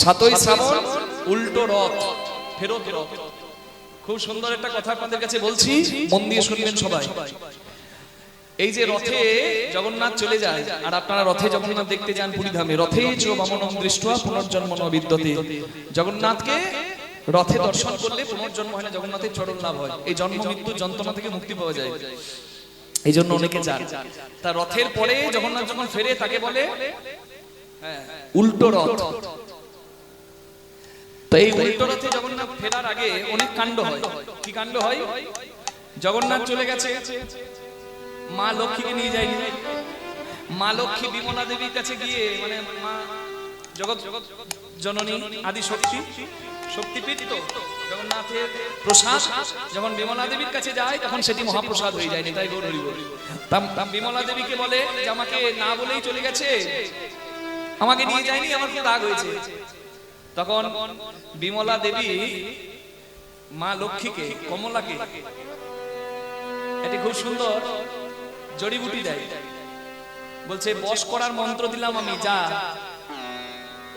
সাতই শ্রাবণ উল্টো রথ, ফেরত রথ। খুব সুন্দর একটা কথা আপনাদের কাছে বলছি, মন দিয়ে শুনবেন সবাই। এই যে রথে জগন্নাথ চলে যায়, আর আপনারা রথে জগন্নাথ দেখতে যান পুরী ধামে, রথে চ বামনং দৃষ্ট্বা পুনর্জন্ম ন বিদ্যতে। জগন্নাথকে রথে দর্শন করলে পুনর্জন্ম হয় না, জগন্নাথের চরণ লাভ হয়। এই জন্ম মৃত্যু যন্ত্রণা থেকে মুক্তি পাওয়া যায়, এই জন্য অনেকে যান। তা রথের পরে জগন্নাথ যখন ফেরে তাকে বলে উল্টো রথ। তো এই উল্টো রথে জগন্নাথ ফেরার আগে অনেক কাণ্ড হয়। কি কাণ্ড হয়? জগন্নাথ চলে গেছে, মা লক্ষ্মীকে নিয়ে যায়নি। মা লক্ষ্মী বিমলা দেবীর কাছে গিয়ে, মানে মা জগৎ জননী আদি শক্তি, শক্তিপীঠ তো জগন্নাথের প্রসাদ যখন বিমলা দেবীর কাছে যায় তখন সেটি মহাপ্রসাদ হয়ে যায়নি। তাই গৌর হরি বল। বিমলা দেবীকে বলে যে আমাকে না বলেই চলে গেছে, আমাকে নিয়ে যায়নি, আমার খুব রাগ হয়েছে। তখন বিমলা দেবী মা লক্ষ্মীকে, কমলাকে এটি খুব সুন্দর জড়িবুটি দেয়, বলছে বশ করার মন্ত্র দিলাম আমি, যা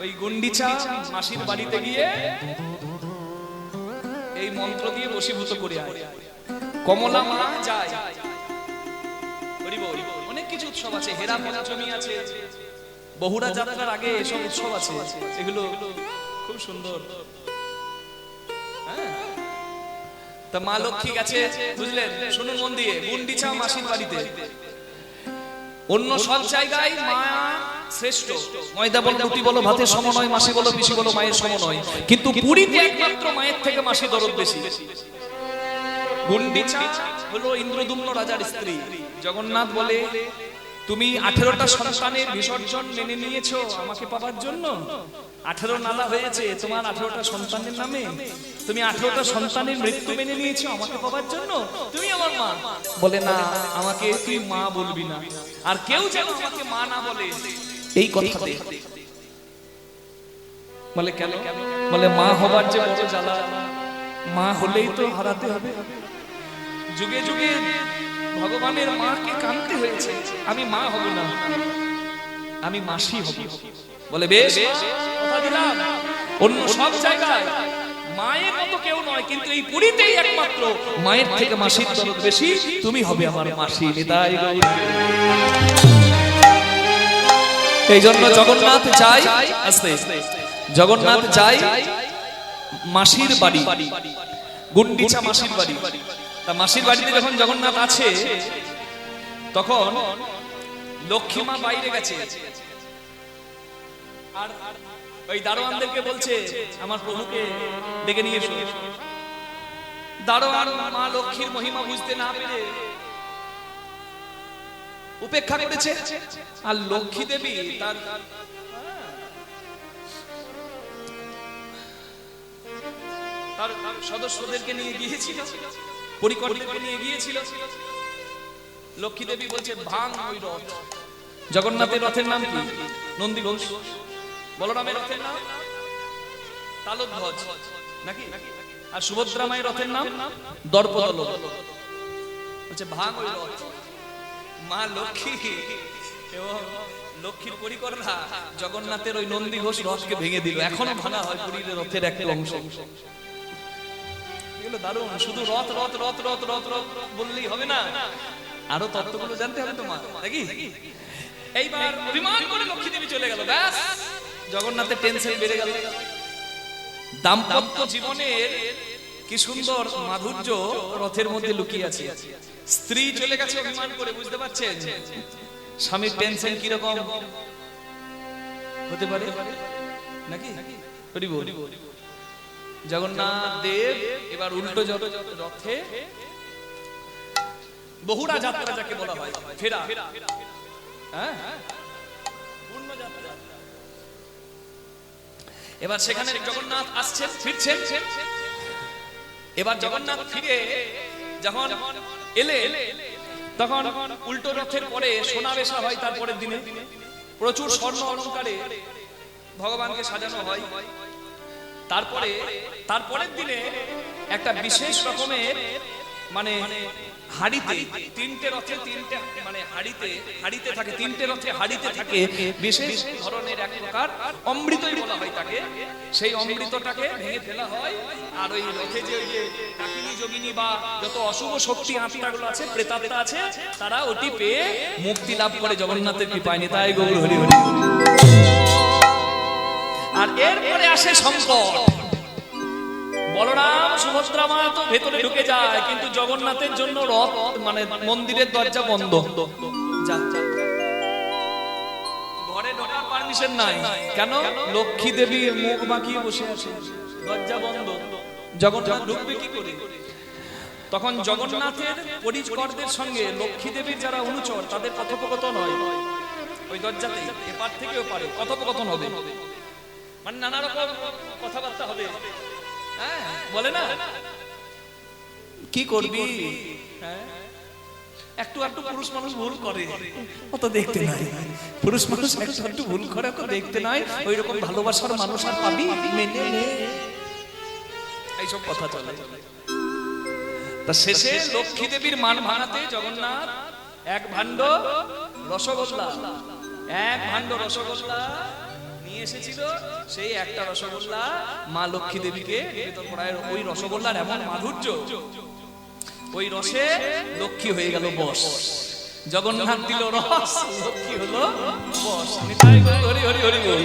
ওই গুন্ডিচা মাসির বাড়িতে গিয়ে এই মন্ত্র দিয়ে বশীভূত করে আয়। কমলা মা যায়। অনেক কিছু উৎসব আছে, হেরা পঞ্চমী আছে, বহুরা যাত্রার আগে এসব উৎসব আছে, এগুলো খুব সুন্দর। তা মা লক্ষ্মী গেছে, বুঝলেন? শুনুন মন দিয়ে, গুন্ডিচা মাসির বাড়িতে। অন্য সব জায়গায় মা শ্রেষ্ঠ, ময়দা বলো রুটি বলো ভাতের সম নয়, মাসি বলো পিসি বলো মায়ের সম নয়, কিন্তু পুরীতে একমাত্র মায়ের থেকে মাসি দরদ বেশি। গুন্ডিচা হলো ইন্দ্রদুম্ন রাজার স্ত্রী। জগন্নাথ বলে তুমি 18টা সন্তানের বিসর্জন মেনে নিয়েছো আমাকে পাবার জন্য, 18 নালা হয়েছে তোমার 18টা সন্তানের নামে, তুমি 18টা সন্তানের মৃত্যু মেনে নিয়েছো আমাকে পাবার জন্য, তুমি আমার মা। বলে না, আমাকে তুই মা বলবি না, আর কেউ যেন আমাকে মা না বলে এই কথাতে। বলে কেন? বলে মা হবার যে বড় জ্বালা, মা হলেই তো হারাতে হবে। যুগে যুগে ভগবানের মাকে কাঁদতে হয়েছে, আমি মা হব না, আমি মাসি হব। বলে বেশ, কথা দিলাম। অন্য সব জায়গায় মায়ের মতো কেউ নয়, কিন্তু এই পুরীতেই একমাত্র মায়ের থেকে মাসির দরদ বেশি, তুমি হবে আমার মাসি। নিতাই গৌর। এই জন্য জগন্নাথ যায়, আস্তে জগন্নাথ যায় মাসির বাড়ি, গুন্ডিচা মাসির বাড়ি। তা মাসির বাড়িতে যখন জগন্নাথ আছে তখন লক্ষ্মী মা বাইরে গেছে, আর ওই দারোয়ানদেরকে বলছে আমার প্রভুকে ডেকে নিয়ে এসো। দারোয়ান মা লক্ষ্মীর মহিমা বুঝতে না পেরে উপেক্ষা করেছে, আর লক্ষ্মী দেবী তার সদস্যদেরকে নিয়ে গিয়েছিল, পরিকরদেরকে নিয়ে গিয়েছিল। লক্ষ্মী দেবী বলছে ভাঙ ওই রথ। জগন্নাথের রথের নাম কি? নন্দীঘোষ। বলরামের রথের নাম তালধ্বজ নাকি? আর সুভদ্রা মায়ের রথের নাম দর্পদলন। বলছে ভাঙ ওই রথ। মা লক্ষ্মী এবং লক্ষ্মীর পরিকররা জগন্নাথের ওই নন্দীঘোষ রথকে ভেঙে দিল। এখনো ভাঙা হয় পুরীর রথের একটা অংশ। দারুণ। শুধু রথ রথ রথ রথ রথ রথ বললেই হবে না, আরো তত্ত্বগুলো জানতে হবে তোমার, নাকি? এইবার অভিমান করে লক্ষ্মী দেবী চলে গেল, ব্যাস জগন্নাথের টেনশন বেড়ে গেল। দাম্পত্য জীবনের কি সুন্দর মাধুর্য রথের মধ্যে লুকিয়ে আছে। স্ত্রী চলে গেছে অভিমান করে, বুঝতে পারছেন স্বামীর টেনশন কিরকম হতে পারে, নাকি? জগন্নাথ দেব এবার উল্টো রথে বহুরা যাত্রা যাকে বলা হয়, ফেরা, পূর্ণ যাত্রা। এবার সেখানে জগন্নাথ আসছেন, ফিরছেন। এবার জগন্নাথ ফিরে যখন এলে তখন উল্টো রথের পরে সোনা বেশা হয়। তারপরের দিনে প্রচুর স্বর্ণ অলঙ্কারে ভগবানকে সাজানো হয়। তারপরের দিনে একটা বিশেষ রকমের মানে হাড়িতে তিনটে রথে তিনটে মানে হাড়িতে থাকে, তিনটে রথে হাড়িতে থাকে বিশেষ ধরনের এক প্রকার অমৃতই বলা হয় তাকে। সেই অমৃতটাকে ভেঙে ফেলা হয়, আর ওই রথে যে ওই যে ডাকিনী যোগিনী বা যত অশুভ শক্তি আত্মাগুলো আছে, প্রেতাত্মা আছে, তারা ওটি পেয়ে মুক্তি লাভ করে জগন্নাথের কৃপায়। নিতাই গৌর হরি হরি। আর এরপরে আসে সংকট। বলরাম সুভদ্রা মা তো ভেতরে ঢুকে যায়, কিন্তু জগন্নাথের জন্য রথ মানে মন্দিরের দরজা বন্ধ। ঘরে ঢোকার পারমিশন নাই। কেন? লক্ষ্মী দেবী মুখ বাঁকিয়ে বসে আছে, দরজা বন্ধ। জগন্নাথ ঢুকবে কি করে? তখন জগন্নাথের পরিচরদের সঙ্গে লক্ষ্মী দেবীর যারা অনুচর, তাদের কথোপকথন হয় ওই দরজাতে, এপার থেকে ওপারে কথোপকথন হবে, মানে নানা রকম কথাবার্তা হবে। হ্যাঁ, বলে না কি করবি, একটু একটু পুরুষ মানুষ ভুল করে, অত দেখতে নাই। পুরুষ মানুষ একটু একটু ভুল করে, অত দেখতে নাই। ওই রকম ভালোবাসার মানুষ আর পাবি? মেনে নে, এইসব কথা চলে। তা শেষে লক্ষ্মী দেবীর মান ভাঙাতে জগন্নাথ এক ভাণ্ড রসগোল্লা নিয়ে এসেছিল। সেই একটা রসগোল্লা মা লক্ষ্মী দেবীকে নিবেদন করায়। ওই রসগোল্লার এমন মাধুর্য, ওই রসে লক্ষ্মী হয়ে গেল বশ। জগন্নাথ দিল রস, লক্ষ্মী হলো বশ। নিতাই গৌর হরি হরি হরি বল।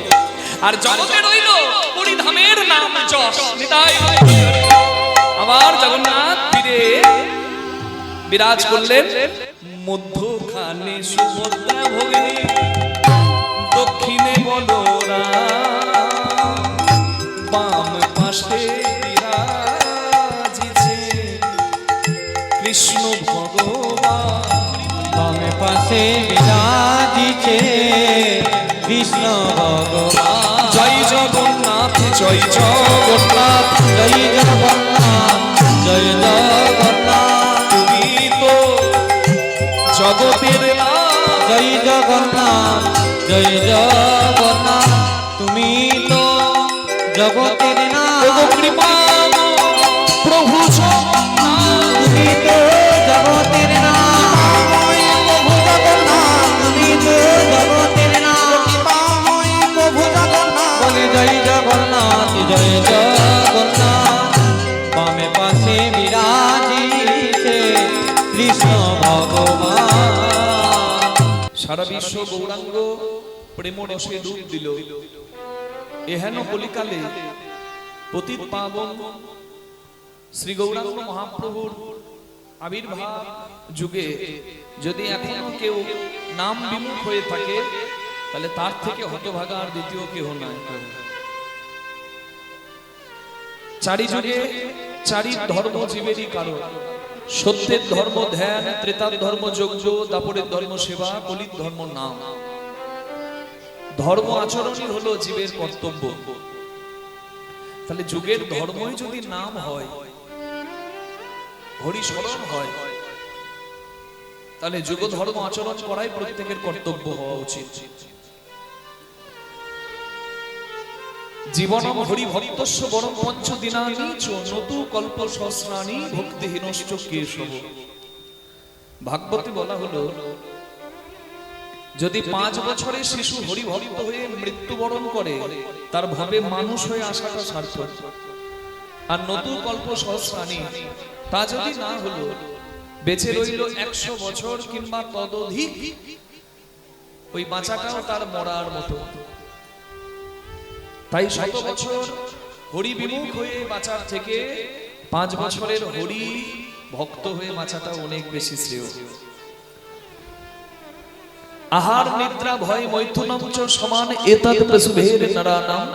আর জগতে রইল পুরী ধামের নাম যশ। নিতাই গৌর হরি হরি। আবার জগন্নাথ ফিরে বিরাজ করলেন মধ্যখানে সুভদ্রা ভগিনী, দক্ষিণে বলরাম, বাম পাশে বিরাজিছে কৃষ্ণ ভগবান। বাম পাশে বিরাজিছে কৃষ্ণ ভগবান। জয় জগন্নাথ, জয় জগন্নাথ, জয় জগন্নাথ, জয় জগন্নাথ। তুমি তো জগতের নাথ। জয় জগন্নাথ, জয় জগন্নাথ। তুমি তো জগতের নাথ। কৃপা প্রভু জগন্নাথ, তুমি তো জগতের নাথ। প্রভু জগন্নাথ, তুমি তো জগতের নাথ। প্রভু জগন্নাথ, বলে জয় জগন্নাথ, জয় জগন্নাথ। বামে পাশে বিরাজিছে কৃষ্ণ ভগবান। সারা বিশ্ব গৌরাঙ্গ প্রেম রসে ডুব দিল। এহেন কলিকালে পতিত পাবন শ্রী গৌরাঙ্গ মহাপ্রভুর আবির্ভাব যুগে যদি এখনো কেউ নাম বিমুখ হয়ে থাকে, তাহলে তার থেকে হতভাগা আর দ্বিতীয় কেউ নাই। চারি যুগে চারি ধর্ম জীবেরই কারণ। সত্যের ধর্ম ধ্যান, ত্রেতার ধর্ম যজ্ঞ, দাপরের ধর্ম সেবা, কলির ধর্ম নাম। ধর্ম আচরণই হলো জীবের কর্তব্য। তাহলে যুগের ধর্মই যদি নাম হয়, হরি স্মরণ হয়, তাহলে যুগ ধর্ম আচরণ করাই প্রত্যেকের কর্তব্য হওয়া উচিত। জীবনম হরি ভক্তস্য বরং পঞ্চ দিনানি চ নতু কল্প সহস্রাণি ভক্তিহীনশ্চ কেশব। ভাগবতে বলা হলো, যদি 5 বছরের শিশু হরি ভক্ত হয়ে মৃত্যুবরণ করে, তার ভাবে মানুষ হয়ে আসাটা সার্থক। আর নতু কল্প সহস্রাণি, তা যদি না হলো, বেঁচে রইল 100 বছর কিংবা ততোধিক, ওই বাঁচাটাও তার মরার মতো। তাই 100 বছর হরি বিমুখ হয়ে বাঁচার থেকে 5 বছরের হরি ভক্ত হয়ে বাঁচাটা অনেক বেশি শ্রেয়। আহার নিদ্রা ভয় মৈথুনম চ সমান এতদ পশুভের নরানাম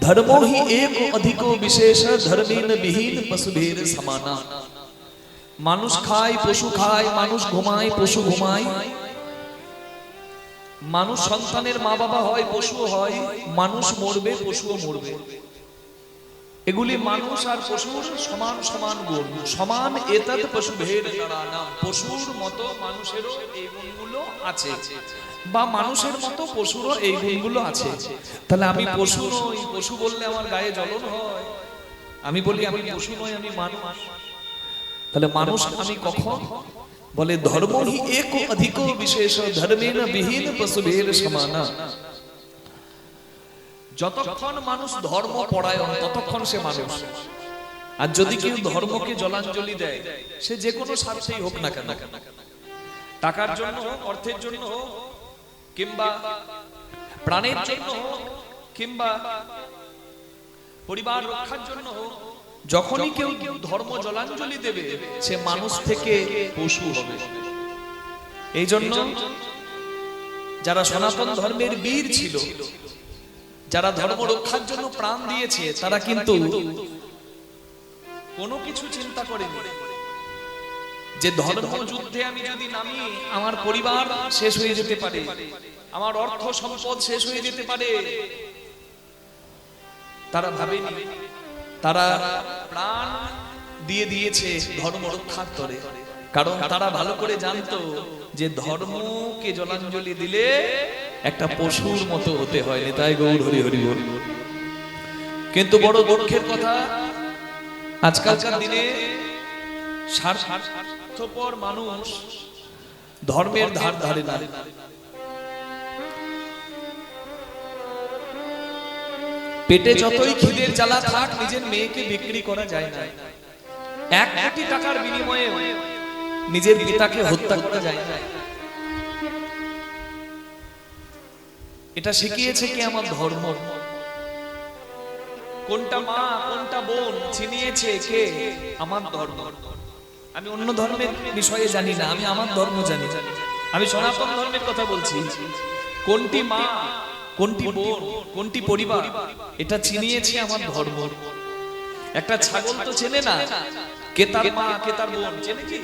ধর্মো হি এক অধিকো বিশেষ ধর্মেন বিহীন পশুভের সমানা। মানুষ খায়, পশু খায়, মানুষ ঘুমায়, পশু ঘুমায়। মানুষ সন্তানের মা বাবা হয়, পশু হয়। মানুষ মরবে, পশুও মরবে। এগুলি মানুষ আর পশুর সমান সমান গুণ। সমান এতদ পশুভের নরানাম, পশুর মতো মানুষেরও এই গুণগুলো আছে, বা মানুষের মতো পশুরও এই গুণগুলো আছে। তাহলে আমি পশু নই, পশু বললে আমার গায়ে জ্বলন হয়। আমি বলি আমি পশু নই, আমি মানুষ। তাহলে মানুষ আমি কখন বলে ধর্ম হি এক অধিক বিশেষ ধর্মেন বিহীন পশুভের সমানা। যতক্ষণ মানুষ ধর্ম পরায়ণ ততক্ষণ সে মানুষ। আর যদি কেউ ধর্মকে জলাঞ্জলি দেয় সে যে কোনো স্বার্থেই হোক না কেন, টাকার জন্য, অর্থের জন্য, কিংবা প্রাণের জন্য, কিংবা পরিবার রক্ষার জন্য, যখনই কেউ ধর্ম জলাঞ্জলি দেবে সে মানুষ থেকে পশু হবে। এই জন্য যারা সনাতন ধর্মের বীর ছিল, যারা ধর্ম রক্ষার জন্য প্রাণ দিয়েছে, তারা কিন্তু কোনো কিছু চিন্তা করেনি যে ধর্ম যুদ্ধে আমি যদি নামি আমার পরিবার শেষ হয়ে যেতে পারে, আমার অর্থ সম্পদ শেষ হয়ে যেতে পারে। তারা ভাবেনি, তারা প্রাণ দিয়ে দিয়েছে ধর্ম রক্ষার তরে। কারণ তারা ভালো করে জানতো যে ধর্মকে জলাঞ্জলি দিলে একটা পশুর মতো হতে হয়। নিতাই গৌর হরি হরি বল। কিন্তু বড় দুঃখের কথা, আজকালকার দিনে স্বার্থপর মানুষ ধর্মের ধার ধারে না। পেটে যতই খিদের জ্বালা থাক, নিজের মেয়েকে বিক্রি করা যায় না। 1 কোটি টাকার বিনিময়ে নিজের পিতাকে হত্যা করা যায় না। এটা শিখিয়েছে কি আমার ধর্ম। কোনটা মা কোনটা বোন চিনিয়েছে কে? আমার ধর্ম। আমি অন্য ধর্মের বিষয়ে জানি না, আমি আমার ধর্ম জানি। আমি সনাতন ধর্মের কথা বলছি। কোনটি মা কোনটি বোন কোনটি পরিবার এটা চিনিয়েছে আমার ধর্ম। একটা ছাগল তো চেনে না কে তার মা কে তার বোন, চেনে কি?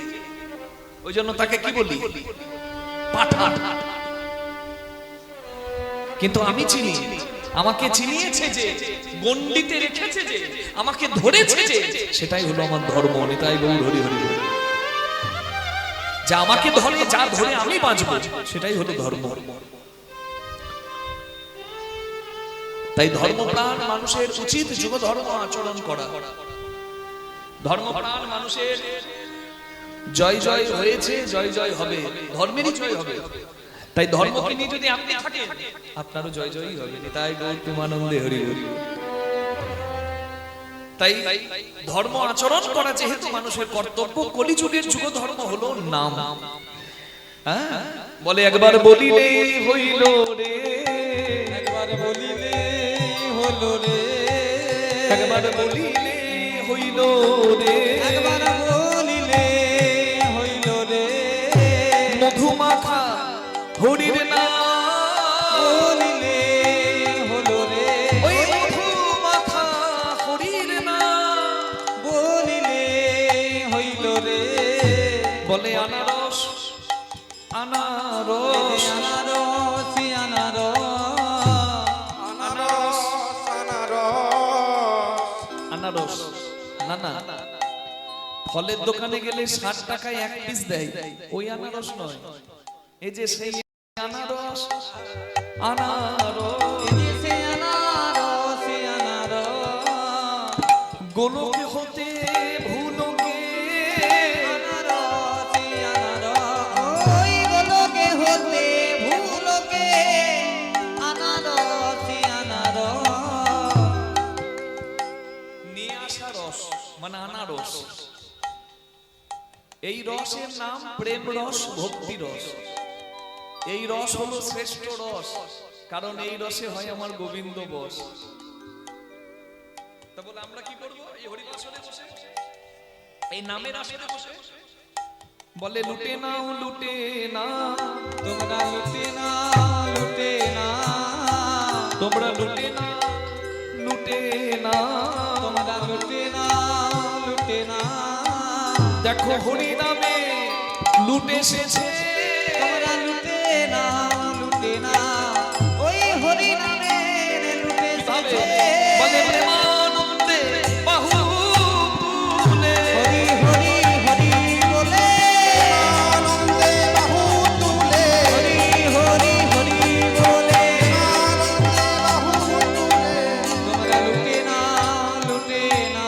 ওই জন্য তাকে কি বলি? পাঠা। কিন্তু আমি চিনি, আমাকে চিনিয়েছে যে, গণ্ডিতে রেখেছে যে, আমাকে ধরেছে যে, সেটাই হলো আমার ধর্ম। নিতাই গৌর হরি হরি বল। যা আমাকে ধরে, যা ধরে আমি বাঁচবো, সেটাই হলো ধর্ম। তাই ধর্মপ্রাণ মানুষের উচিত যুগ ধর্ম আচরণ করা। ধর্মপ্রাণ মানুষের জয় জয় হয়েছে, জয় জয় হবে, ধর্মেরই জয় হবে। তাই ধর্মকে নিয়ে যদি আপনি থাকেন, আপনারও জয় জয়ই হবে। তাই গৌর প্রেমানন্দে হরি হরি। তাই ধর্ম আচরণ করা যেহেতু মানুষের কর্তব্য, কলিযুগের যুগ ধর্ম হলো নাম। বলে একবার বলিলে হইল রে, একবার বলিলে হলো রে, একবার বলিলে হইল রে, একবার বলিলে হইল রে, মধুমাখা হরির নাম বলিলে হলো রে, ওই মধুমাখা হরির নাম বলিলে হইল রে। বলে আনারস আনারস আনারস আনারস আনারস না না, ফলের দোকানে গেলে 60 টাকায় 1 পিস দেয়, ওই আনারস নয়। এই যে সেই আনারস আনারস সে আনারস আনারস, গোলকে হতে ভুলকে আনারস আনারস, ওই গোলকে হতে ভুলকে আনারস আনারস, নিয়ে আসা রস মানে আনারস। এই রসের নাম প্রেম রস, ভক্তি রস। এই রস হলো শ্রেষ্ঠ রস, কারণ এই রসে হয় আমার গোবিন্দ বস। তা বলে আমরা কি করব? এই হরিবাসরে বসে, এই নামের আসরে বসে বলে লুটে নাও লুটে না, তোমরা লুটে না লুটে না, তোমরা লুটে না লুটে না, তোমরা লুটে না লুটে না, দেখো হরি নামে লুটে এসেছে, তোমরা লুটে না লুটে না, ওই হরি নামে লুটে এসেছে। বলে প্রেমানন্দে বাহু তুলে, হরি হরি হরি বলে আনন্দে বাহু তুলে, হরি হরি হরি বলে আনন্দে বাহু তুলে, তোমরা লুটে না লুটে না।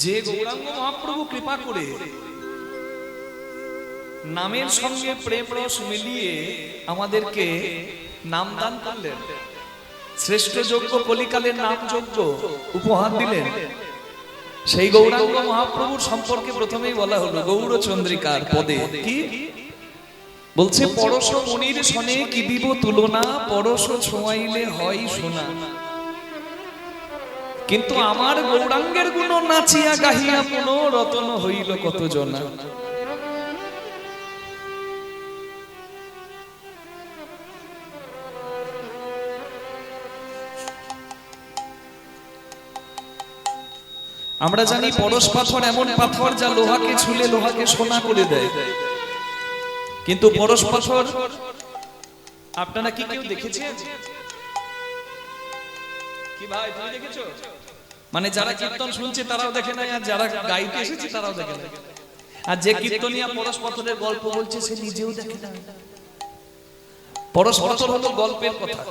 যে গৌরাঙ্গ মহাপ্রভু কৃপা করে নামের সঙ্গে প্রেম রস মিলিয়ে আমাদেরকে নাম দান করলেন, শ্রেষ্ঠ যজ্ঞ কলিকালের নাম যজ্ঞ উপহার দিলেন, সেই গৌরাঙ্গ মহাপ্রভুর সম্পর্কে প্রথমেই বলা হলো গৌরচন্দ্রিকার পদে কি বলছে, পরশ মনির সনে কি দিব তুলনা, পরশ ছোঁয়াইলে হয় সোনা। কিন্তু আমার গৌরাঙ্গের গুণ নাচিয়া গাহিয়া পুন রতন হইল কত জনা। আমরা জানি পরশ পাথর এমন পাথর যা লোহাকে ছুলে লোহাকে সোনা করে দেয়, কিন্তু পরশ পাথর আপনারা কি কেউ দেখেছেন? কি ভাই তুমি দেখেছো? মানে যারা কীর্তন শুনছে তারাও দেখে নাই, আর যারা গাইতে এসেছে তারাও দেখে নাই, আর যে কীর্তনিয়া পরশ পাথরের গল্প বলছে সে নিজেও দেখে না। পরশ পাথর হলো গল্পের কথা,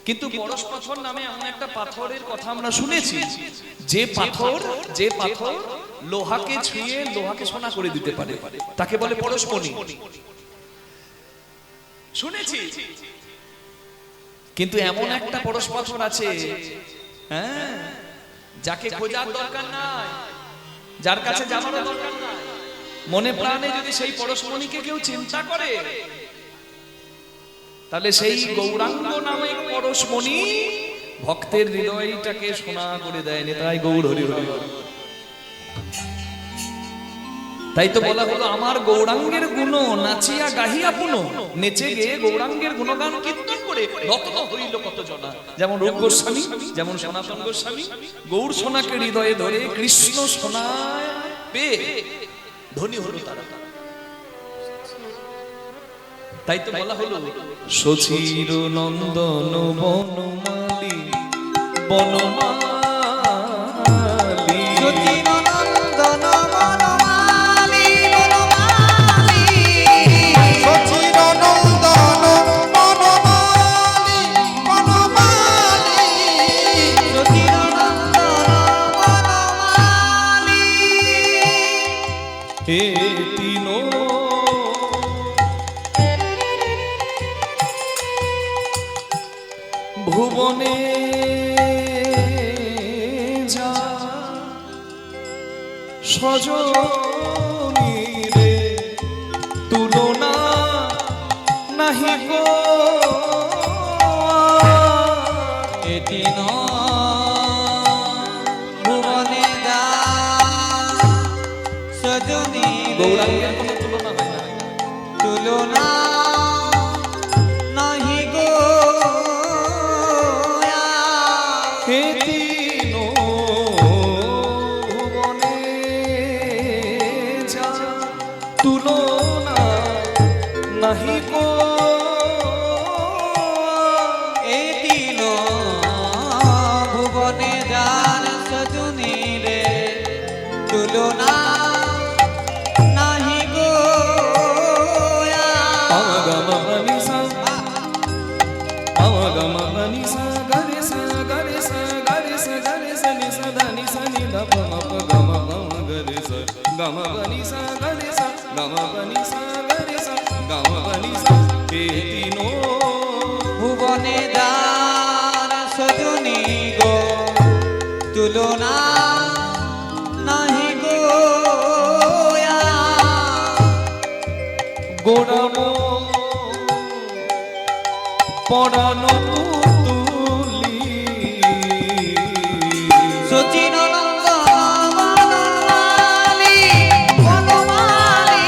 কিন্তু পরশ পাথর নামে এমন একটা পাথরের কথা আমরা শুনেছি, যে পাথর লোহাকে ছুঁয়ে লোহাকে সোনা করে দিতে পারে, তাকে বলে পরশমণি। শুনেছি, কিন্তু এমন একটা পরশ পাথর আছে, হ্যাঁ, যাকে খোঁজার দরকার নাই, যার কাছে যাওয়ার দরকার নাই, মনে প্রাণে যদি সেই পরশমণিকে কেউ চিন্তা করে, তাহলে সেই গৌরাঙ্গ নামে পরশমণি ভক্তের হৃদয়টাকে সোনা করে দেয়। তাই গৌর হরি হরি। তাই তো বলা হলো আমার গৌরাঙ্গের গুণ নাচিয়া গাহিয়া পুন, নেচে গিয়ে গৌরাঙ্গের গুণগান কীর্তন করে রতন হইল কত জনা। যেমন রূপ গোস্বামী, যেমন সনাতন গোস্বামী গৌর সোনাকে হৃদয়ে ধরে কৃষ্ণ সোনায় পেয়ে ধনী হলো তারা। তাই তো বলা হলো সচির নন্দন বনমালী বনমালী, সচির নন্দন বনমালী বনমালী, সচির নন্দন বনমালী বনমালী, সচির নন্দন বনমালী। হে তিনো ভুবনে যা সজনী রে তুলনা নাহি গো, এটি ভুবনে দা সজনী গৌরাঙ্গের কোনো তুলনা হয় না, তুলনা নাহি গো। হে তিনো ভুবনে যা তুলনা নাহি গো, এদিন ভুবনে যার সজনী রে তুলনা নাহি গো। আমগমনি সা আমগমনি সা গরে সা গরে সা গরে সা গরে সা নি সা ধা নি সা নি ধা প ম প গ ম গ ম গরে সা গমনি সা গরে সা গমনি সা গরে সা গমনি সা। হে তিনো ভুবনে যার সজনী গো তুলনা নাহি গো। গোড়াম পড়ানো তুলি, সচিন নন্দন বনমালী বনমালী,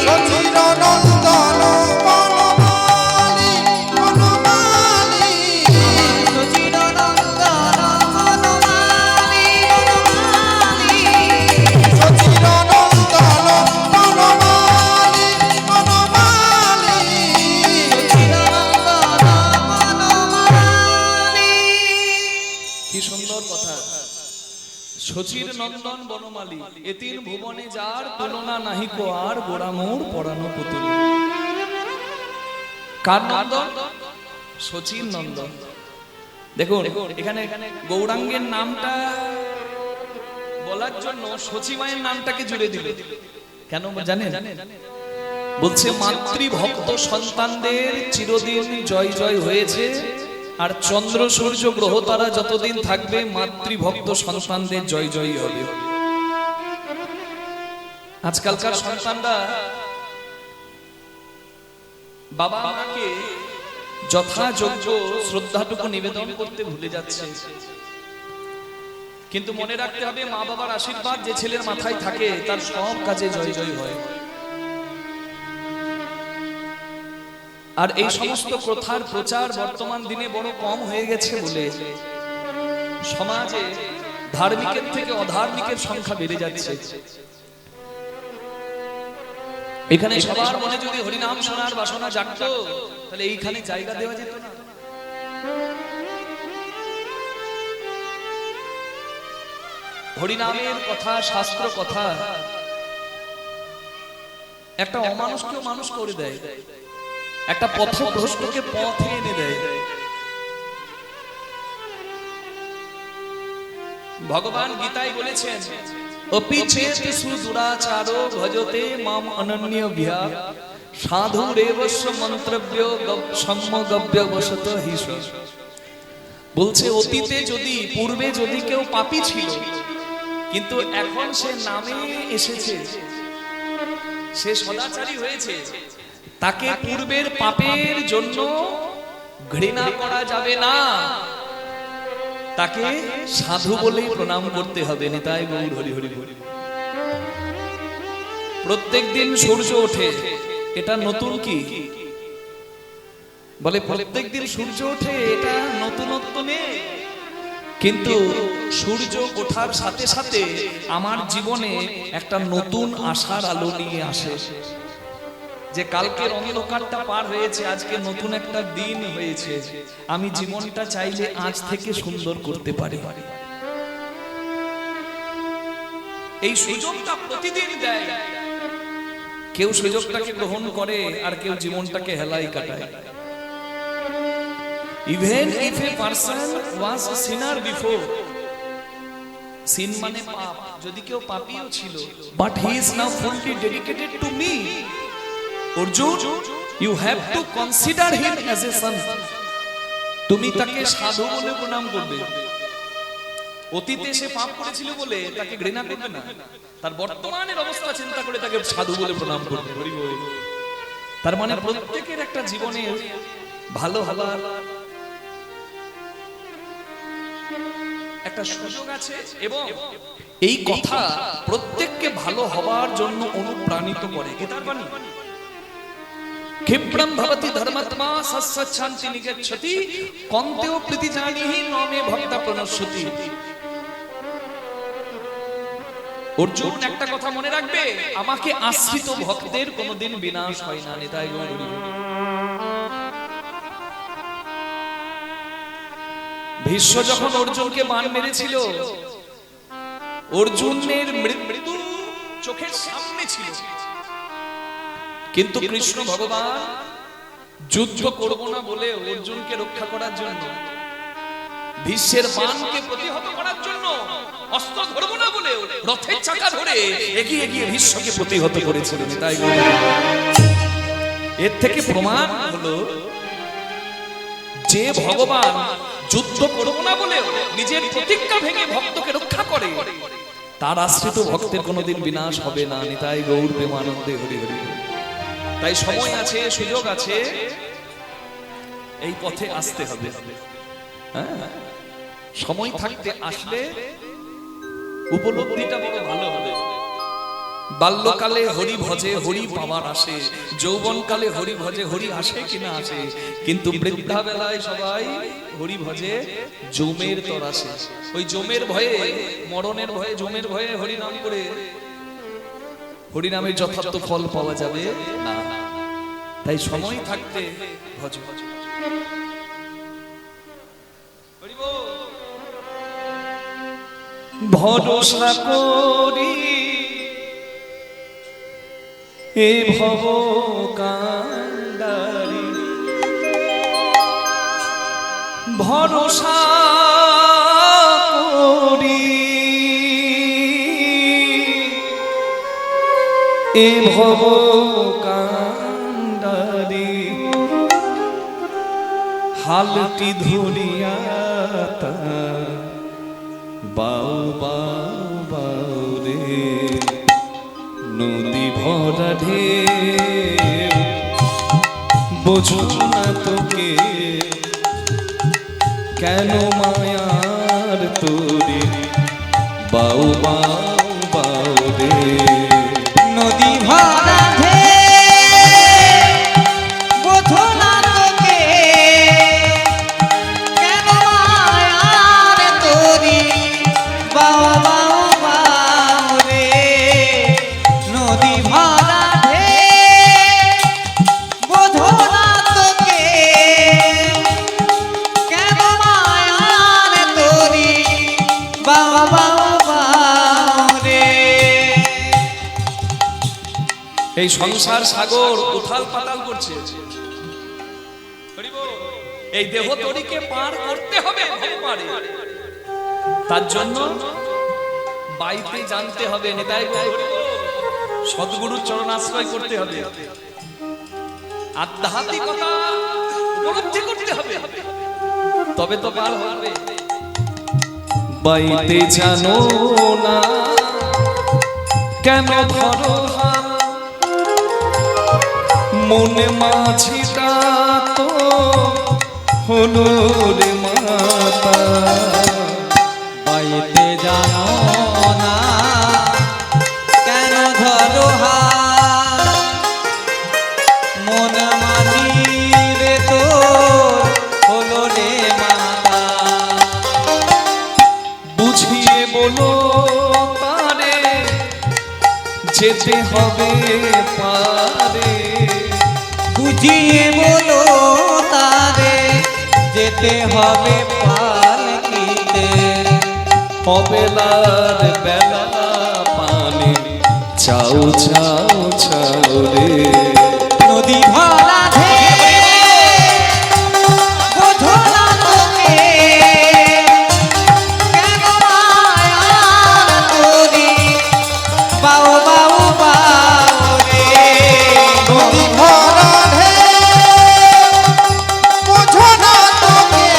সচিন নন্দন বনমালী বনমালী, সচিন নন্দন বনমালী বনমালী, সচিন নন্দন বনমালী বনমালী, সচিন নন্দন বনমালী। কি সুন্দর কথা। সচির নন্দন বনমালী, এ তিন ভুবনে যার তুলনা নাহি কো আর, গোড়ামোর পড়ানো পুতুল। কার নন্দন? সচির নন্দন। দেখুন এখানে গৌরাঙ্গের নামটা বলার জন্য সচি মায়ের নামটাকে জুড়ে দিল। কেন জানেন? বলছে মাতৃভক্ত সন্তানদের চিরদিন জয় জয় হয়েছে, আর চন্দ্র সূর্য গ্রহ তারা যতদিন থাকবে মাতৃভক্ত সন্তানদের জয় জয় হবে। আজকালকার সন্তানরা বাবা মাকে যথাযোগ্য শ্রদ্ধাটুকু নিবেদন করতে ভুলে যাচ্ছে। কিন্তু মনে রাখতে হবে, মা বাবার আশীর্বাদ যে ছেলের মাথায় থাকে তার সব কাজে জয় জয় হয়। আর এই সমস্ত প্রথার প্রচার বর্তমান দিনে বড় কম হয়ে গেছে বলে সমাজে ধার্মিকের থেকে অধার্মিকের সংখ্যা বেড়ে যাচ্ছে। এখানে সবার মনে যদি হরিনাম শোনার বাসনা জাগতো, তাহলে এইখানে জায়গা দেওয়া যেত না। হরিনামের কথা, শাস্ত্র কথা একটা অমানুষকেও মানুষ করে দেয়, একটা পথভ্রষ্টকে পথে এনে দেয়। ভগবান গীতায় বলেছেন, অপি চেত সুদুরাচারো ভজতে মাম অনন্য ভ্যা সাধুরেবস্য মন্ত্রব্য সম্যগব্য বসত হিস। বলছে অতীতে যদি, পূর্বে যদি কেউ পাপী ছিল, কিন্তু এখন সে নামে এসেছে, সে সদাচারী হয়েছে, তাকে পূর্বের পাপের জন্য ঘৃণা করা যাবে না, তাকে সাধু বলেই প্রণাম করতে হবে। নিতাই গৌর হরি হরি বল। প্রত্যেক দিন সূর্য ওঠে, এটা নতুন কি? বলে প্রত্যেক দিন সূর্য ওঠে, এটা নতুনত্ব নেই। কিন্তু সূর্য ওঠার সাথে সাথে আমার জীবনে একটা নতুন আশার আলো নিয়ে আসে, যে কালকের অন্ধকারটা পার হয়েছে, আজকে নতুন একটা দিন হয়েছে, আমি জীবনটা চাইলে আজ থেকে সুন্দর করতে পারি। এই সুযোগটা প্রতিদিন দেয়। কেউ সুযোগটাকে গ্রহণ করে, আর কেউ জীবনটাকে হেলাই কাটায়। Even if a person was a sinner before, sin মানে পাপ, যদি কেউ পাপীও ছিল, but he is now fully dedicated to me. Arjun, you have to consider him as a son. তুমি তাকে সাধু বলে প্রণাম করবে। অতীতে সে পাপ করেছিল বলে তাকে ঘৃণা করবে না, তার বর্তমানের অবস্থা চিন্তা করে তাকে সাধু বলে প্রণাম করবে। তার মানে প্রত্যেকের একটা জীবনে ভালো হবার একটা সুযোগ আছে, এবং এই কথা প্রত্যেককে ভালো হবার জন্য অনুপ্রাণিত করে। গীতার বাণী, ক্ষিপ্রম ভবতি ধর্মাত্মা সৎসচ্ছান্তি নিগচ্ছতি কন্তেও প্রীতিজানিহি নমে ভক্তা প্রণশ্যতি। অর্জুন একটা কথা মনে রাখবে, আমাকে আশ্রিত ভক্তের কোনোদিন বিনাশ হয় না। নিতাই গৌর হরি বল। ভীষ্ম যখন অর্জুনকে বাণ মেরেছিল, অর্জুনের মৃত্যু চোখের সামনে ছিল, কিন্তু কৃষ্ণ ভগবান যুদ্ধ করব না বলে অর্জুনকে রক্ষা করার জন্য, ভীষ্মের বাণকে প্রতিহত করার জন্য অস্ত্র ধরব না বলে রথের চাকা ধরে এগিয়ে গিয়ে ভীষ্মকে প্রতিহত করেছিলেন। তাই এর থেকে প্রমাণ হলো যে ভগবান যুদ্ধ করব না বলে নিজের প্রতিজ্ঞা ভেঙে ভক্তকে রক্ষা করে, তার আশ্রিত ভক্তের কোনোদিন বিনাশ হবে না। নিতাই গৌর প্রেমানন্দে হরি হরি। তাই সময় আছে, সুযোগ আছে, এই পথে আসতে হবে। হ্যাঁ, সময় থাকতে আসলে উপলব্ধিটা বড় ভালো হবে। বাল্যকালে হরি ভজে হরি পাওয়ার আসে, যৌবনকালে হরি ভজে হরি আসে কিনা আসে, কিন্তু বৃদ্ধা বেলায় সবাই হরি ভজে জমের তর আসে। ওই জমের ভয়ে, মরণের ভয়ে, জমের ভয়ে হরি নাম করে হরিনামের যথার্থ ফল পাওয়া যাবে না। তাই সময় থাকতে ভজ ভজ। ভরসা করি এ ভব কান্ডারি, ভরসা করি এ ভব কান্ডারি হালটি ধরিয়া বাউ বাউ বাউ রে নদী ভরা ঢেউ বোঝো না তোকে কেন মায়ার তোরে বাউ বাউ বাউ রে নদী ভরা বোঝো না তোকে কেন মায়ার তোরি বাউ বাউ বাউ রে নদী ভরা বোঝো না তোকে কেন মায়ার তোরি বাউ বাউ বাউ রে। এই সংসার সাগর উথাল পাতাল করছে, এই দেহ তরিকে পার করতে হবে পারে, তার জন্য বাইতে জানতে হবে, নেতাই সদ্গুরুর চরণাশ্রয় করতে হবে, আধ্যাত্মিকতা উপলব্ধি করতে হবে, তবে তো পার হবে। বাইতে জানো না কেন ধরো হাল, মনে মাঝিটা তো হলো রে মাতা। বাইতে জানো না কেন ধরো হাত, মন মাঝি রে তোর হলো রে মাতা। বুঝিয়ে বলো পারে যেতে হবে পারে, বুঝিয়ে বলো তারে যেতে হবে পালকিতে। অবেলার বেলা পানে চাও চাও চাও রে নদী ভরা বোঝো না তোকে কেন মায়ার তোরি বাউ বাউ বাউ রে। নদী ভরা বোঝো না তোকে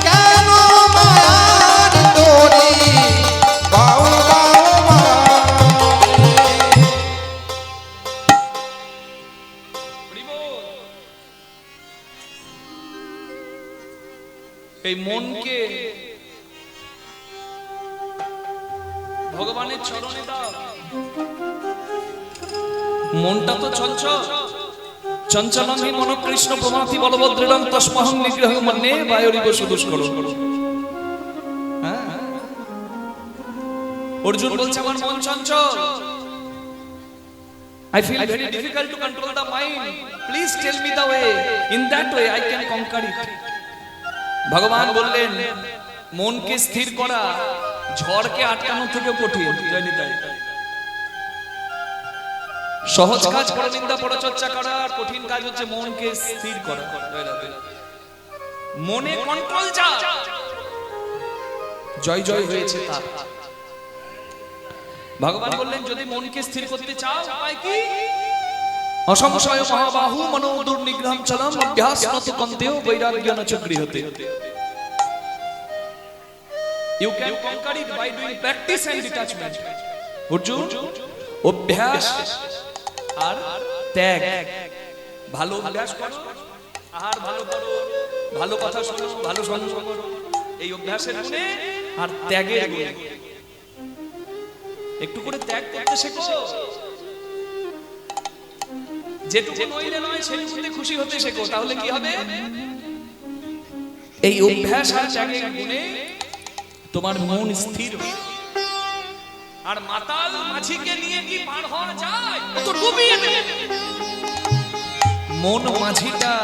কেন মায়ার তোরি বাউ বাউ এই মনকে ভগবানের চরণে দাও। মনটা তো চঞ্চল, চঞ্চলমি মন কৃষ্ণ প্রমাথি বলভদ্রং তস্মহং নিগ্রহ মন্যে বায়রিব সুদুষ্কর। অর্জুন বলছে আমার মন চঞ্চল, I feel very difficult to control the mind. Please tell me the way. In that way I can conquer it. ভগবান বললেন মনকে স্থির করা ঝড়কে আটকানো থেকে কঠিন। সহজ কাজ পরনিন্দা পরচর্চা করা, আর কঠিন কাজ হচ্ছে মনকে স্থির করা। মনে কন্ট্রোল যা জয় জয় হয়েছে তার। ভগবান বললেন যদি মনকে স্থির করতে চাও উপায় কি? অসংশয় মহাবাহু মনো দুর্নিগ্রহম চলম অভ্যাস নত কন্তেও বৈরাগ্য ন চ গৃহতে। You can conquer it by doing practice and detachment. Arjun অভ্যাস আর ত্যাগ, ভালো অভ্যাস করো, আহার ভালো করো, ভালো কথা শোনো, ভালো সঙ্গ করো, এই অভ্যাসের গুণে আর ত্যাগের গুণে একটু করে ত্যাগ করতে শেখো। যেটুকু নইলে নয় সেটুকুতে খুশি হতে শেখো, তাহলে কি হবে? এই অভ্যাস আর ত্যাগের গুণে তোমার মন স্থির হবে। আর মাতাল মাঝিকে নিয়ে কি পার হওয়া যায়? তো ডুবিয়ে দেবে। মন মাঝিটা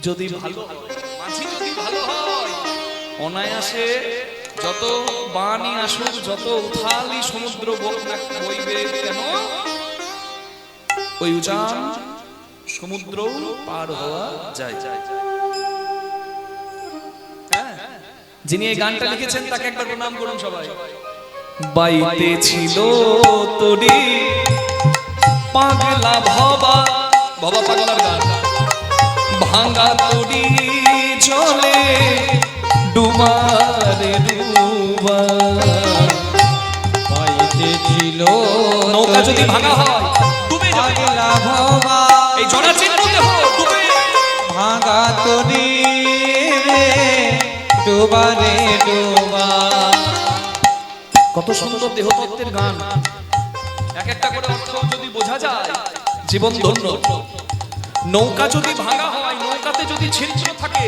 যদি ভালো হয়, মাঝি যদি ভালো হয়, অনায়াসে যত বাণী আসুক, যত উথালি সমুদ্র বইবে কেন, ওই উজান সমুদ্র পার হওয়া যায়। যিনি এই গানটা লিখেছেন তাকে একবার প্রণাম করুন সবাই। বাইতে ছিল তোরি পাগলা ভবা, ভবা পাগলার গান। ভাঙা তোরি চলে ডুবারে ডুবা। বাইতে ছিল নৌকা যদি ভাঙা হয় ডুবে যাবে। পাগলা ভবা, এই জরা চিহ্ন দেহ ডুবে। ভাঙা তরি রে ডোবারে ডোবা। কত সুন্দর দেহতত্ত্বের গান, এক একটা করে অর্থ যদি বোঝা যায় জীবন ধন্য। নৌকা যদি ভাঙা হয়, নৌকাতে যদি ছিদ্র থাকে,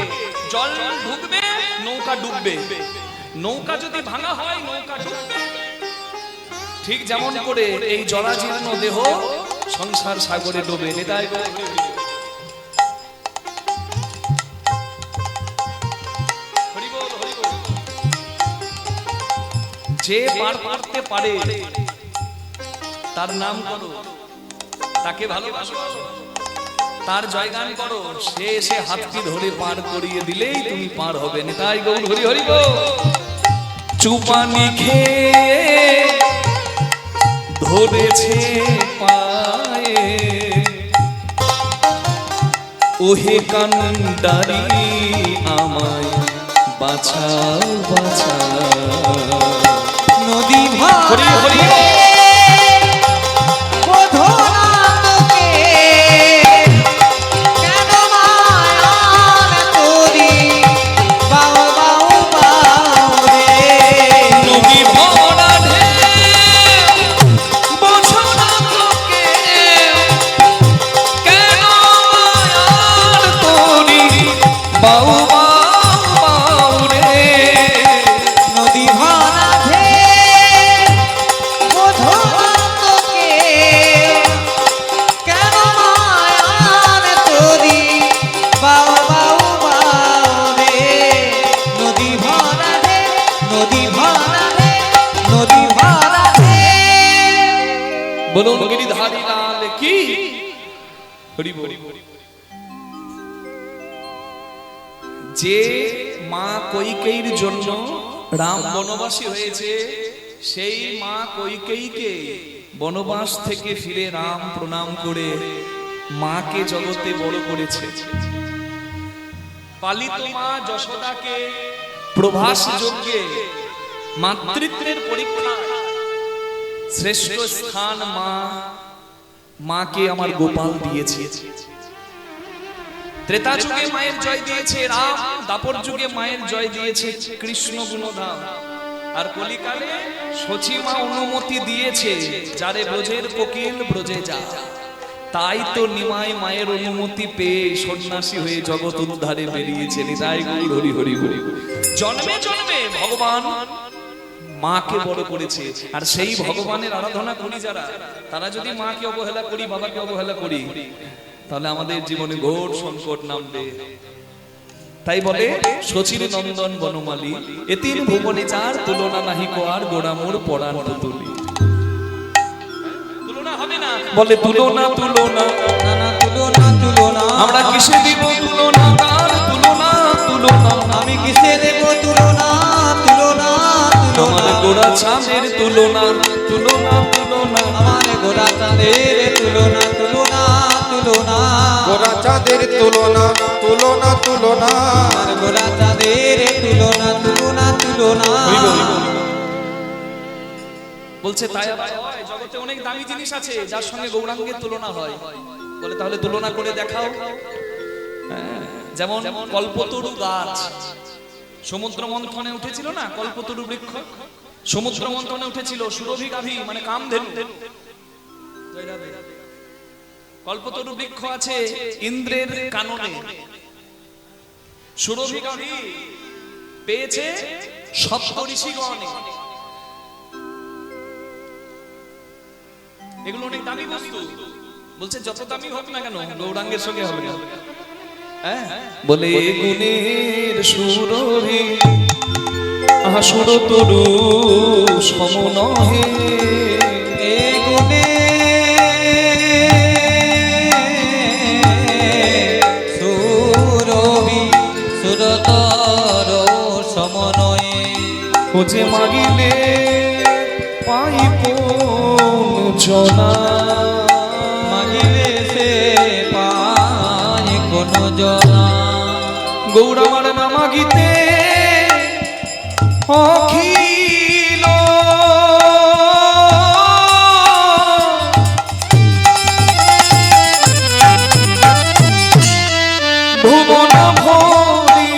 জল ঢুকবে, নৌকা ডুববে। নৌকা যদি ভাঙা হয়, নৌকা ডুববে। ঠিক যেমন করে এই জরাজীর্ণ দেহ সংসার সাগরে ডুবে। নিতাই গৌর। হরি বল, হরি বল। যে পার পারতে পারে তার নাম করো, তাকে ভালোবাসো, তার জয়গান করো, সে এসে হাতটি ধরে পার করিয়ে দিলেই তুমি পার হবে। নিতাই গৌর, হরি হরি বল। চুপানি খেয়ে ধরেছে পায়ে, ওহে কান্ডারি আমায় বাঁচাও বাঁচাও। নদী হরি হরি ভাঙা বোধো না তোকে, কেন মায়ার তরি বাউ বাউ বাউ রে। নদী ভরা ঢেউ বোঝো না তোকে, কেন মায়ার তরি বাউ বাউ বাউ রে। নদী ভাঙা বোধো না তোকে, কেন মায়ার তরি বাউ বাউ বাউ রে। নদী ভাঙা নদী ভাঙা নদী ভাঙা। বলুন গিরিধারী লাল কি। হরি বল। যে মা কৈকেয়ীর জন্য রাম বনবাসী হয়েছে, সেই মা কৈকেয়ীকে বনবাস থেকে ফিরে রাম প্রণাম করে মাকে জগতে বড় করেছে। পালিত মা যশোদাকে প্রভাস যজ্ঞে মাতৃত্বের পরীক্ষায় শ্রেষ্ঠ স্থান মাকে আমার গোপাল দিয়েছে। ত্রেতা যুগে মায়ের জয় দিয়েছে রাম, দাপর যুগে মায়ের জয় দিয়েছে কৃষ্ণ গুণধাম। আর কলিকালে সচি মা অনুমতি দিয়েছে, যারে ব্রজের কোকিল ব্রজে যা। তাই তো নিমাই মায়ের অনুমতি পেয়ে সন্ন্যাসী হয়ে জগৎ উদ্ধারে বেরিয়েছে। নিতাই গৌর, হরি হরি হরি। জন্মে জন্মে ভগবান মাকে বড় করেছে। আর সেই ভগবানের আরাধনা করি যারা, তারা যদি মাকে অবহেলা করি, বাবাকে অবহেলা করি, তাহলে আমাদের জীবনে ঘোর সংকট নামবে। তাই বলে শচীর নন্দন বনমালী, এ তিন ভুবনে চার তুলনা নাহি কোয়ার, গোড়ামোর পরাণ তুলি। তুলনা হবে না, বলে তুলনা তুলনা নানা তুলনা তুলনা, আমরা কিসে দিব তুলনা, তার তুলনা তুলনা। আমি কিসে দেব তুলনা তুলনা তুলনা। আমার গোড়া চাঁদের তুলনা তুলনা তুলনা। আমার গোরা চাঁদের তুলনা তুলনা তুলনা। গোরা চাঁদের তুলনা তুলনা তুলনা। আমার গোরা চাঁদের তুলনা তুলনা তুলনা। বলছে তাই আবার হয়, জগতে অনেক দামি জিনিস আছে যার সঙ্গে গৌরাঙ্গের তুলনা হয়। বলে তাহলে তুলনা করে দেখাও। যেমন কল্পতরু গাছ সমুদ্র মন্থনে উঠেছিল না, কল্পতরু বৃক্ষ সমুদ্র মন্থনে উঠেছিল। সুরভি গাভী মানে কামধেনু। কল্পতরু বৃক্ষ আছে ইন্দ্রের কাননে। সুরভি গাভী পেয়েছে সপ্ত ঋষিগণে। এগুলো অনেক দামি বস্তু। বলছে যত দামি হোক না কেন গৌরাঙ্গের সঙ্গে হবে না। বলে গুণের সুরভি আসুর তরু সম নহে। এ গুণে সুরভি সুরতর সমনয়। খোঁজে মাগিলে পাই জনা মাগিলে সে পায় কোন জনা গৌর আমার না মাগিতে অখিল ভুবন ভরি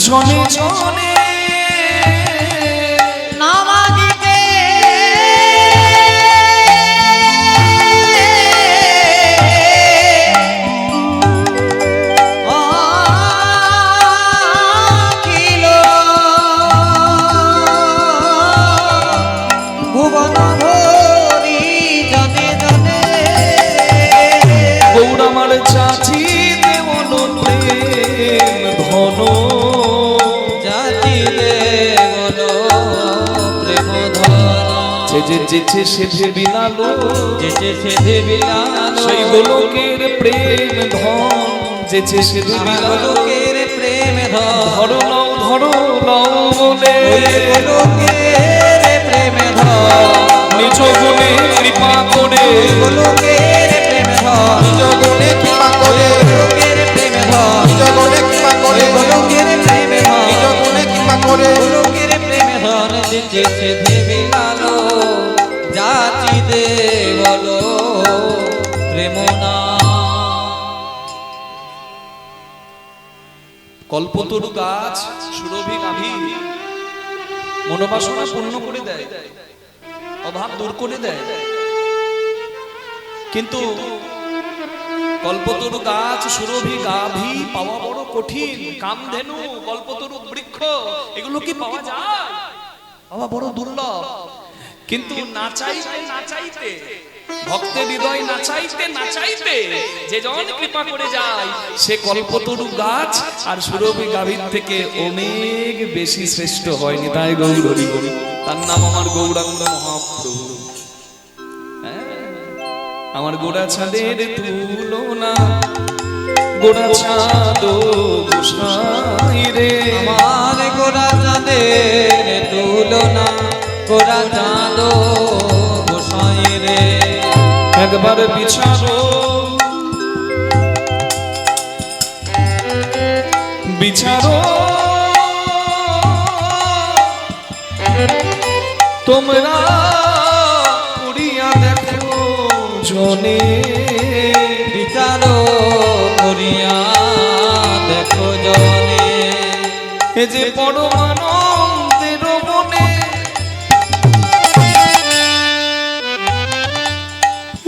জনে জনে না মাগিতে অখিল ভুবন ভরি জনে জনে গৌর আমার চাচি দেবন প্রেম ধন জাতিলে বলো প্রেম ধন যেছে সেধে বিলালো যেছে সেধে বিলালো সেই গোলকের প্রেম ধন যেছে সেধে বিলালো গোলকের প্রেম ধন ধরো লও বলে গোলকের প্রেম ধন নিজ গুণে কৃপা করে গোলকের প্রেম ধন নিজ গুণে কৃপা করে গোলকের প্রেম ধন নিজ গুণে কৃপা করে গোলকের প্রেম ধন নিজ গুণে কৃপা করে গোলকের প্রেম ধন যেছে সেধে বিলালো জাতি দে বলো প্রেম না কল্পতরু গাছ সুরভি নাভি মনোবাসনা পূর্ণ করে দেয়, অভাব দূর করে দেয়। কিন্তু কল্পতরু গাছ সুরভি গাভী পাওয়া বড় কঠিন। কামধেনু কল্পতরু বৃক্ষ এগুলো কি পাওয়া যায়? পাওয়া বড় দুর্লভ। কিন্তু না চাইতে ভক্তের হৃদয় না চাইতে যে জন কৃপা করে যায় সে কল্পতরু গাছ আর সুরভি গাভীর থেকে অনেক বেশি শ্রেষ্ঠ হয়নি। তাই গৌর হরি হরি, তার নাম আমার গৌরাঙ্গ মহাপ্রভু। আমার গোড়া ছাদের তুলনা গোড়া ছাদ গোসাই রে, আমার গোরা চাঁদের তুলনা গোরা চাঁদ গোসাই রে একবার বিচারো তোমরা করিয়া দেখো জনে, বিচারো করিয়া দেখো জনে এ যে পরমানন্দের মনে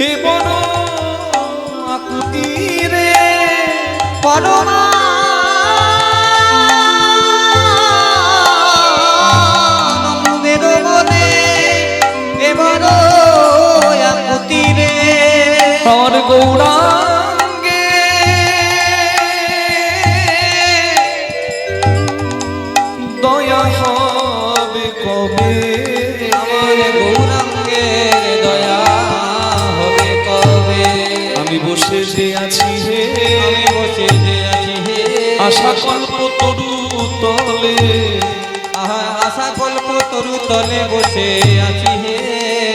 এ বড় আকুতি রে, পরমানন্দের মনে এবার আকুতি রে আর গৌরাঙ্গে দয়া হবে কবে, আমার গৌরাঙ্গের দয়া হবে কবে আমি বসে যে আছি হে আমি বসে যে আছি হে আশা কল্প তরু তলে, আশা কল্প তরু তলে বসে আছি হে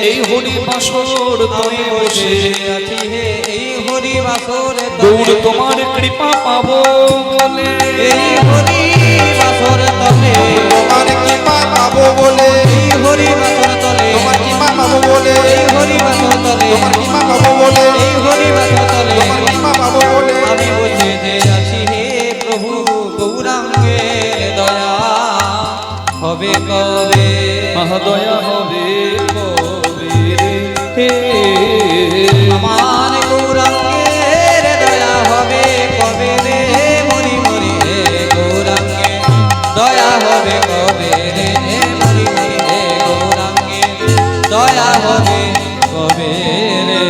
এই হরি বাসর আমি তলে বসে বসে আছি হে এই হরি বাসর গৌর তোমার কৃপা পাবো বলে, এই হরি বাসর তলে তোমার কৃপা পাবো বলে এই হরি বাসর তলে তোমার কৃপা পাবো বলে এই হরি বাসর তলে তোমার কৃপা পাবো বলে এই হরি বাসর তলে তোমার কৃপা পাবো বলে আমি বসে যে আছি হে প্রভু গৌরাঙ্গের দয়া হবে কবে মহাদয়া হবে কবে রে হে, আমার গৌরাঙ্গের দয়া হবে কবে রে মরি মরি হে গৌরাঙ্গে দয়া হবে কবে রে মরি মরি হে গৌরাঙ্গে দয়া হবে কবে রে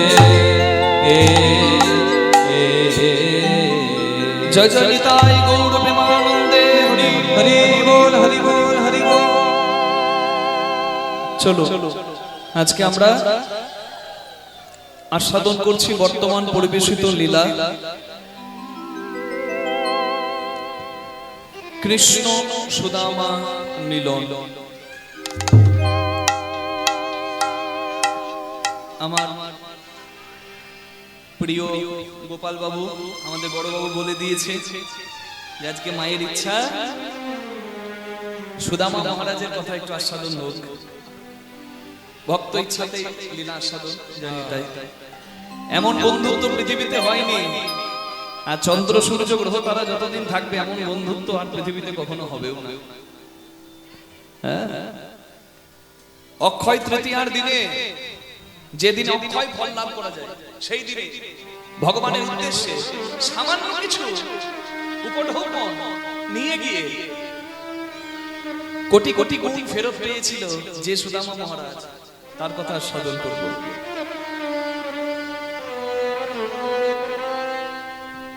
জয় জয় নিতাই গৌর প্রেমানন্দে হরি হরি বল হরি বল হরি বল চলো আজকে আমরা আস্বাদন করছি বর্তমান পরিবেশিত লীলা। কৃষ্ণ সুদামা মিলন। আমার প্রিয় গোপাল বাবু, আমাদের বড় বাবু বলে দিয়েছে যে আজকে মায়ের ইচ্ছা সুদামা মহারাজের কথা একটু আস্বাদন হোক। ভক্ত ইচ্ছাতে লীলা আস্বাদন, জানি তাই। এমন বন্ধুত্ব পৃথিবীতে হয়নি, আর চন্দ্র সূর্য গ্রহ তারা যতদিন থাকবে এমন বন্ধুত্ব আর পৃথিবীতে কখনো হবেও না। অক্ষয় তৃতীয়ার দিনে, যেদিন অক্ষয় ফল লাভ করা যায়, সেই দিনে ভগবানের উদ্দেশ্যে সামান্য কিছু উপঢৌকন নিয়ে গিয়ে কোটি কোটি গুণ ফেরত পেয়েছিল যে সুদামা মহারাজ, তার কথা স্মরণ করব।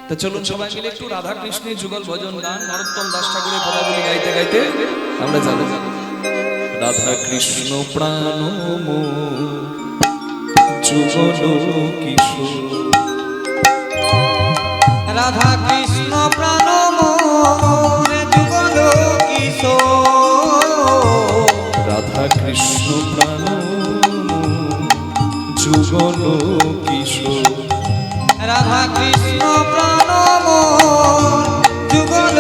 তো চলুন সবাই মিলে একটু রাধা কৃষ্ণের যুগল ভজন গান, নরোত্তম দাস ঠাকুরের পদাবলী গাইতে গাইতে আমরা যাব। রাধা কৃষ্ণ প্রাণ যুগল কিশোর, রাধা কৃষ্ণ প্রাণ মোর যুগল কিশোর, রাধা কৃষ্ণ প্রাণ যুগল কিশোর, রাধা কৃষ্ণ প্রাণ মোর যুগল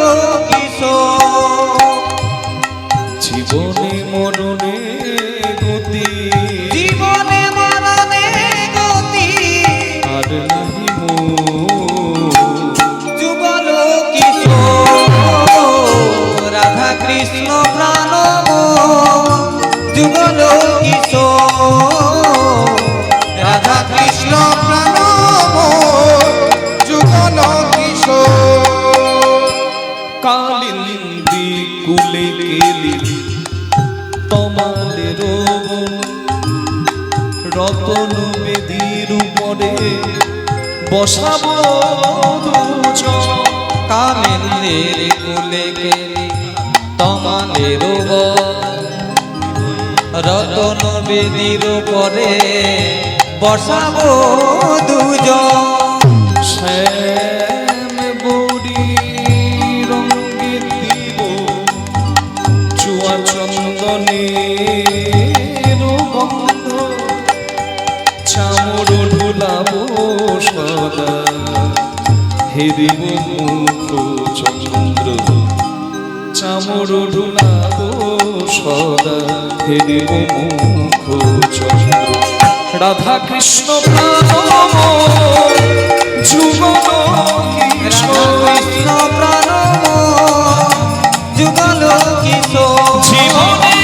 কিশোর, জীবনে মরণে গতি, জীবনে মরণে গতি, আর নাহি মোর যুগল কিশোর, রাধা কৃষ্ণ প্রাণ মোর যুগল কিশোর, রাধা কৃষ্ণ প্রাণ যুগল কিশোর। কালিন্দি কুলে কেলি তমালের রতন বেদির উপরে বসাবো দুজন, কামেন্দ্রের কুলে গেলি তমালের রতন বেদির পরে বসাবো দুজন, শ্যাম বড়ি রঙ্গে দিব চুয়া চন্দনের গন্ধ, চামর ঢুলাবো সদা হেরিব মুখ চন্দ্র, চামর ঢুলাবো সদা হেরিব মুখ চন্দ্র, রাধা কৃষ্ণ প্রাণ যুগল কিশোর, কৃষ্ণ প্রাণ যুগল কিশোর, জীবনে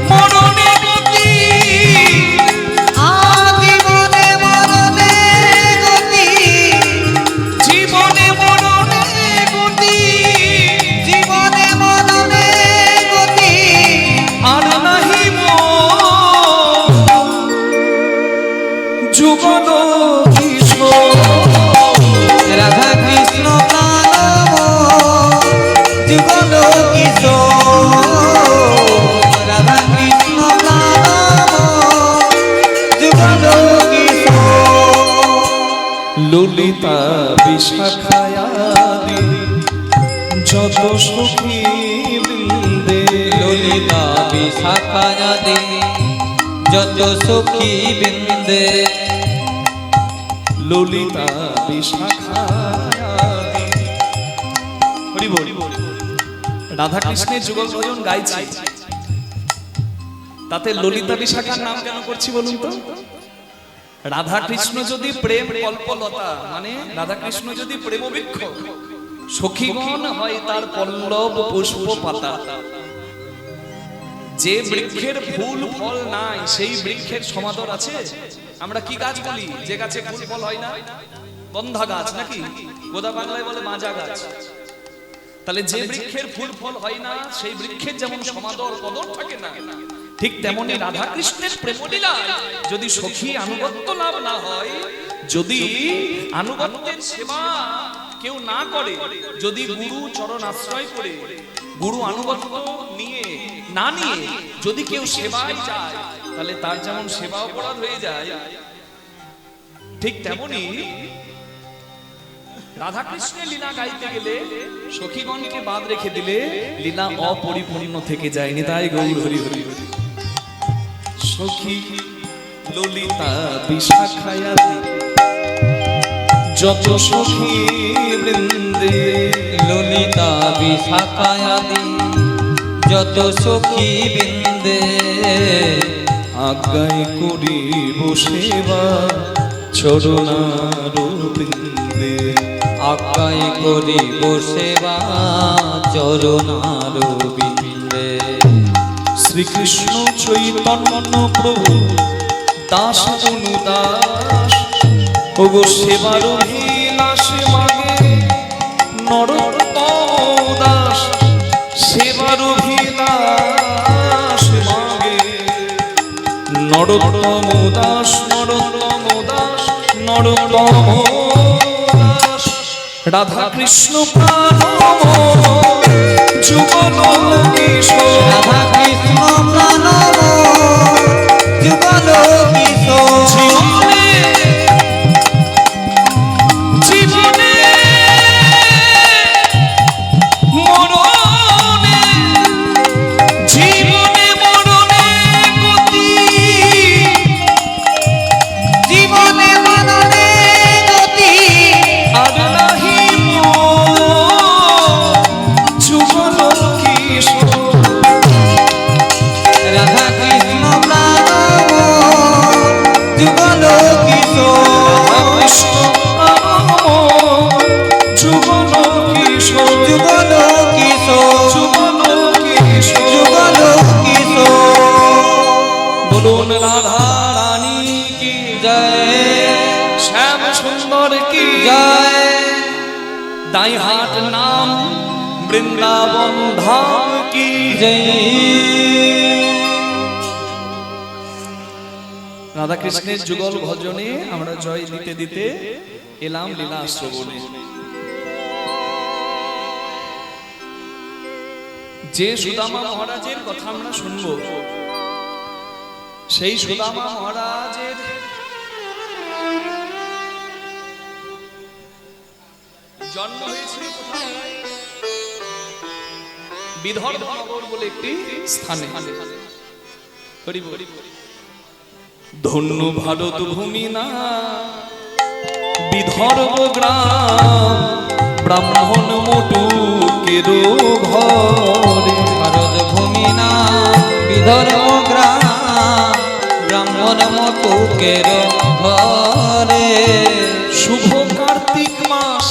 মরণে গতি, জীবনে মরণে গতি, জীবনে মরণে গতি, জীবনে মরণে গতি, আর নাহি মোর যুগল কিশোর, রাধা কৃষ্ণ প্রাণ যুগল কিশোর, রাধা কৃষ্ণ প্রাণ যুগল কিশোর, ললিতা বিশাখায়াদি যত সখী বৃন্দে, ললিতা বিশাখায়াদি যত সখী বৃন্দে, ললিতা বিশাখায়াদি। হরি বল। রাধা কৃষ্ণের যুগল ভজন গাইছি, তাতে ললিতা বিশাখার নাম কেন করছি বলুন তো? রাধা কৃষ্ণ যদি প্রেম কল্পলতা, মানে রাধা কৃষ্ণ যদি প্রেমবৃক্ষ, সখীগণ হয় তার পল্লব পুষ্প পাতা। যে বৃক্ষের ফুল ফল নাই সেই বৃক্ষের সমাদর আছে? আমরা কি গাছ বলি যে গাছে ফুল ফল হয় না? গন্ধা গাছ নাকি? গোদা বাংলায় বলে মাজা গাছ। তাহলে যে বৃক্ষের ফুল ফল হয় না সেই বৃক্ষের যেমন সমাদর কদর থাকে না, ঠিক তেমনি রাধা কৃষ্ণের প্রেমলীলা যদি সখী আনুগত্য লাভ না হয়, যদি আনুগত্যের সেবা কেউ না করে, যদি গুরু চরণ আশ্রয় করে গুরু আনুগত্য নিয়ে না নিয়ে যদি কেউ সেবায় যায়, তাহলে তার যেমন সেবা অপরাধ হয়ে যায়, ঠিক তেমনি রাধা কৃষ্ণের লীলা গাইতে গেলে সখীগণকে বাদ রেখে দিলে লীলা অপরিপূর্ণ থেকে যায়নি, তাই গৌর হরি হরি হরি। সখী ললিতা বিশাখায়াদি যত সখী বৃন্দে, ললিতা বিশাখায়াদি যত সখী বৃন্দে, আজ্ঞায় করিব সেবা চরণার বৃন্দে, আজ্ঞায় করিব সেবা চরণার বিন্দে। শ্রীকৃষ্ণ চৈতন্য প্রভু দাস অনুদাস, ওগো সেবার অভিলাষ মাগে নরোত্তম দাস, সেবার অভিলাষ মাগে নরোত্তম দাস, নরোত্তম দাস, নরোত্তম দাস। রাধা কৃষ্ণ প্রাণম যুগল কিশোর, রাধা কৃষ্ণ প্রাণব যুগল কিশোর, জীবনে জীবনে মরণে, জীবনে মরণে গতি, জীবনে মননে গতি, আর নাহি যুগল কিশোর। রাধা কৃষ্ণ প্রাণব যুগল কিশোর, কৃষ্ণ যুগল কিশোর, যুগল কিশোর, যুগল কিশোর। যুগল কিশোর। বলুন রাধা রানী কি জয় শ্যাম সুন্দর কি জয়, দাইহাট নাম বৃন্দাবন ধাম কি জয়। রাধা কৃষ্ণের যুগল ভজনে আমরা জয় দিতে দিতে এলাম লীলা শ্রবণে। যে সুদামা মহারাজের কথা আমরা শুনবো, সেই সুদামা মহারাজের জন্ম হয়েছিল কোথায়? বিদর্ভ নগর বলে একটি স্থানে। হরি বল। ধন্য ভারত ভূমি না বিদর্ভ গ্রাম, ব্রাহ্মণ মটুকের ঘরে। ভারত ভূমি না বিদর্ভ গ্রাম, ব্রাহ্মণ মটুকের ঘরে। শুভ কার্তিক মাস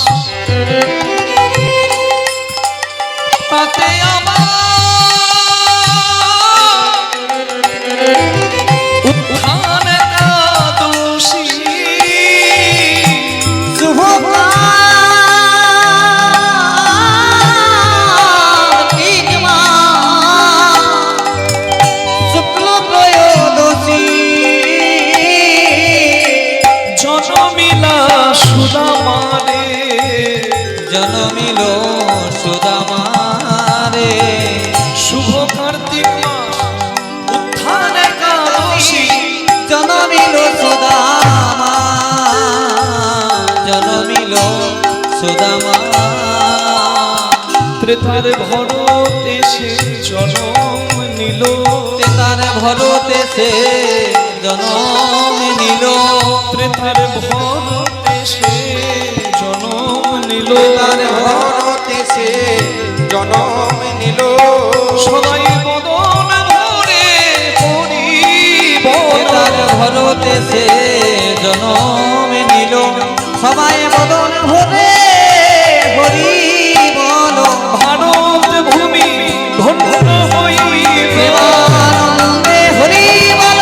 তাতে উত্থান একাদশী, শুভ কার্তিক মাস, শুক্ল ত্রয়োদশী, জনমিলা সুদামারে, জনমিল সুদামারে। শুভ কার্তিক মাস উত্থান একাদশী, জনমিল সুদামা, জনমিল সুদামা। ত্রেতার ভরত এসে জনম নিল, তার ভরতে সে জনম নিল, ত্রেতার ভরত এসে জনম নিল, তার ভরতে সে জনম নিল। সদাই বদন ভরে হরি বল, তার ভরতে সে জনম নিল, সবাই বদন ভরে হরি বল। ভারত ভূমি ধন্য হইবে, প্রেমানন্দে হরি বল,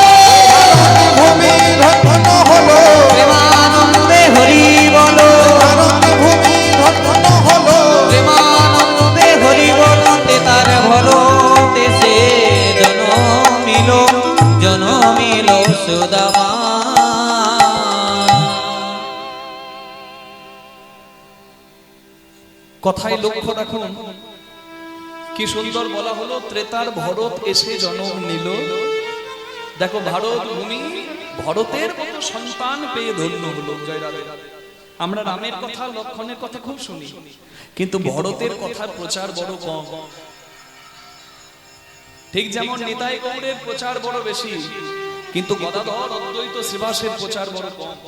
ভূমি ধন্য হলো, প্রেমানন্দে হরি বল, ভারত ভূমি ধন্য হলো। প্রেমানন্দে হরি বল। তার ভরতে সে জনমিল, জনমিল সুদামা। কথায় লক্ষ্য রাখুন কি সুন্দর বলা হলো, ত্রেতার ভরত এসে জন্ম নিল। দেখো ভারত ভূমি ভরতের মতো সন্তান পেয়ে ধন্য হলো। জয় রাধে। আমরা রামের কথা লক্ষণের কথা খুব শুনি, কিন্তু ভরতের কথার প্রচার বড় কম। ঠিক যেমন নিতাই গৌড়ের প্রচার বড় বেশি, কিন্তু গদাধর অদ্বৈত শ্রীবাসের প্রচার বড় কম।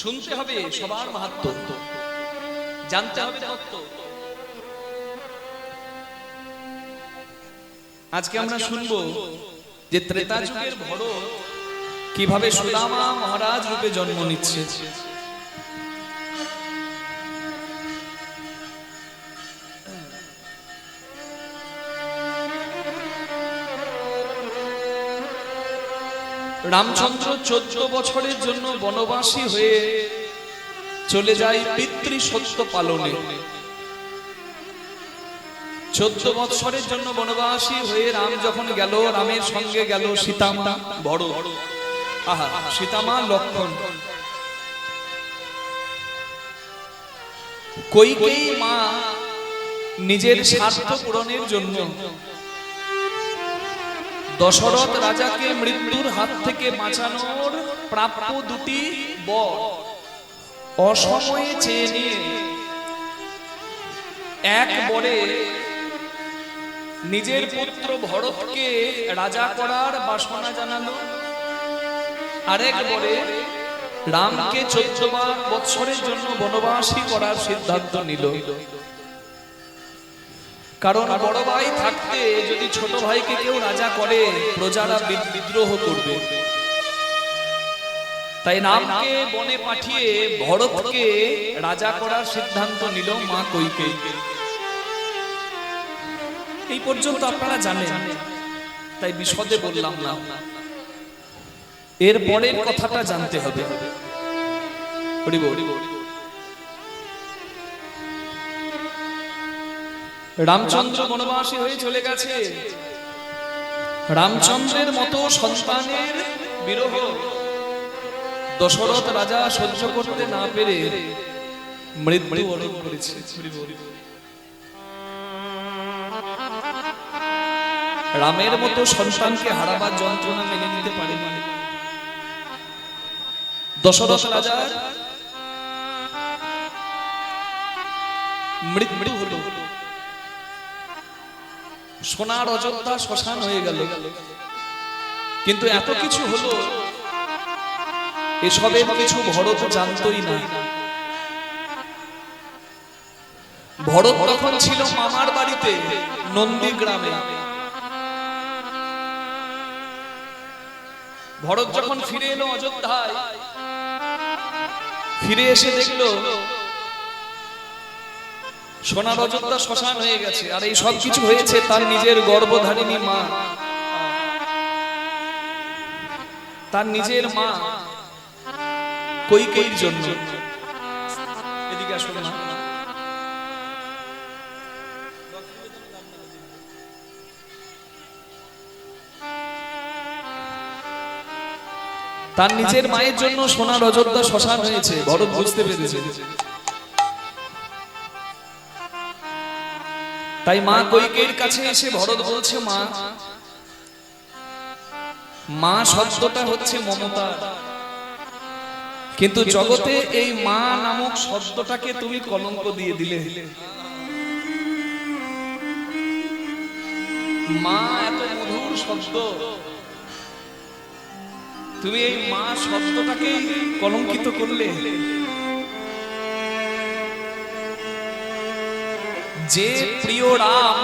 শুনতে হবে সবার মাহাত্ম্য, জানতে হবে তত্ত্ব। আজকে আমরা শুনবো যে ত্রেতা যুগের ভরত কিভাবে সুদামা মহারাজ রূপে জন্ম নিচ্ছে। রামচন্দ্র 14 বছরের জন্য বনবাসী হয়ে চলে যায় পিতৃ সত্য পালনে। 14 বছরের জন্য বনবাসী হয়ে রাম যখন গেল, রামের সঙ্গে গেল সীতামা, বড় সীতামা, লক্ষণ। কইকেয়ী মা নিজের স্বার্থ পূরণের জন্য দশরথ রাজাকে মৃত্যুর হাত থেকে বাঁচানোর প্রাপ্য দুটি বর অসময়ে চেয়ে নিয়ে এক বরে নিজের পুত্র ভরতকে রাজা করার বাসনা জানালো, আরেক বরে রামকে 14 বৎসরের জন্য বনবাসী করার সিদ্ধান্ত নিল। কারণ বড় ভাই থাকতে যদি ছোট ভাইকে কেউ রাজা করে, প্রজারা বিদ্রোহ করবে। তাই রামকে বনে পাঠিয়ে ভরতকে রাজা করার সিদ্ধান্ত নিল মা কইকেয়ী। এই পর্যন্ত আপনারা জানেন, তাই বিশদে বললাম না। এর পরের কথাটা জানতে হবে। রামচন্দ্র বনবাসী হয়ে চলে গেছে। রামচন্দ্রের মতো সন্তানের বিরহ দশরথ রাজা সহ্য করতে না পেরে মৃত্যু বরণ করেছে। রামের মতো সন্তানকে হারাবার যন্ত্রণা মেনে নিতে পারে না। দশরথ রাজার মৃত্যু হলো, সোনার অযোধ্যা শ্মশান হয়ে গেল। কিন্তু এত কিছু হলো, এসবের কিছু ভরত জানতই না। ভরত তখন ছিল মামার বাড়িতে নন্দীগ্রামে। ভরত যখন ফিরে এলো অযোধ্যায়, ফিরে এসে দেখলো সোনার অযোধ্যা শ্মশান হয়ে গেছে। আর এই সব কিছু হয়েছে তার নিজের গর্ভধারিণী মা, তার নিজের মা কইকেয়ীর জন্য। এদিকে আসো না। তার নিজের মায়ের জন্য সোনার অযোধ্যা শ্মশান হয়েছে। ভরত বুঝতে পেরেছে। তাই মা কইকেয়ীর কাছে এসে ভরত বলছে, মা, মা শব্দটা হচ্ছে মমতা, কিন্তু জগতে এই মা নামক শব্দটাকে তুমি কলঙ্ক দিয়ে দিলে। মা এত মধুর শব্দ, তুমি এই মা শব্দটাকে কলঙ্কিত করলে। যে প্রিয় রাম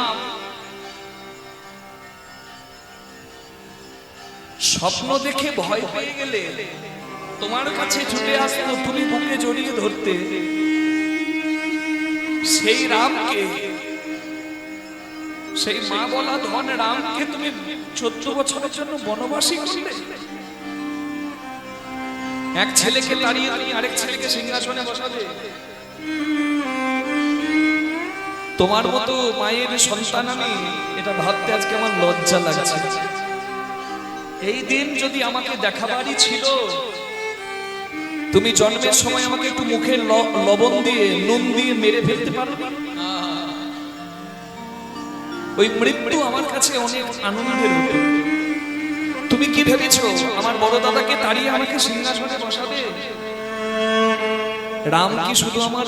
স্বপ্ন দেখে ভয় পেয়ে গেলে তোমার কাছে ছুটে আসতো, তুমি বুকে জড়িয়ে ধরতে, সেই রামকে, সেই মা বলা ধন রামকে তুমি 14 বছরের জন্য বনবাসী করলে। এক ছেলেকে তাড়িয়ে তুমি আরেক ছেলেকে সিংহাসনে বসাবে। তোমার মতো মায়ের সন্তান আমি, এটা ভাবতে আজকে আমার লজ্জা লাগছে। এই দিন যদি আমাকে দেখাবারই ছিল, তুমি জন্মের সময় আমাকে একটু মুখে লবণ দিয়ে নুন দিয়ে মেরে ফেলতে পারবে। ওই মৃত্যু আমার কাছে অনেক আনন্দের হতো। তুমি কি ভেবেছো আমার বড় দাদাকে তাড়িয়ে আমাকে সিংহাসনে বসাবে? রাম কি শুধু আমার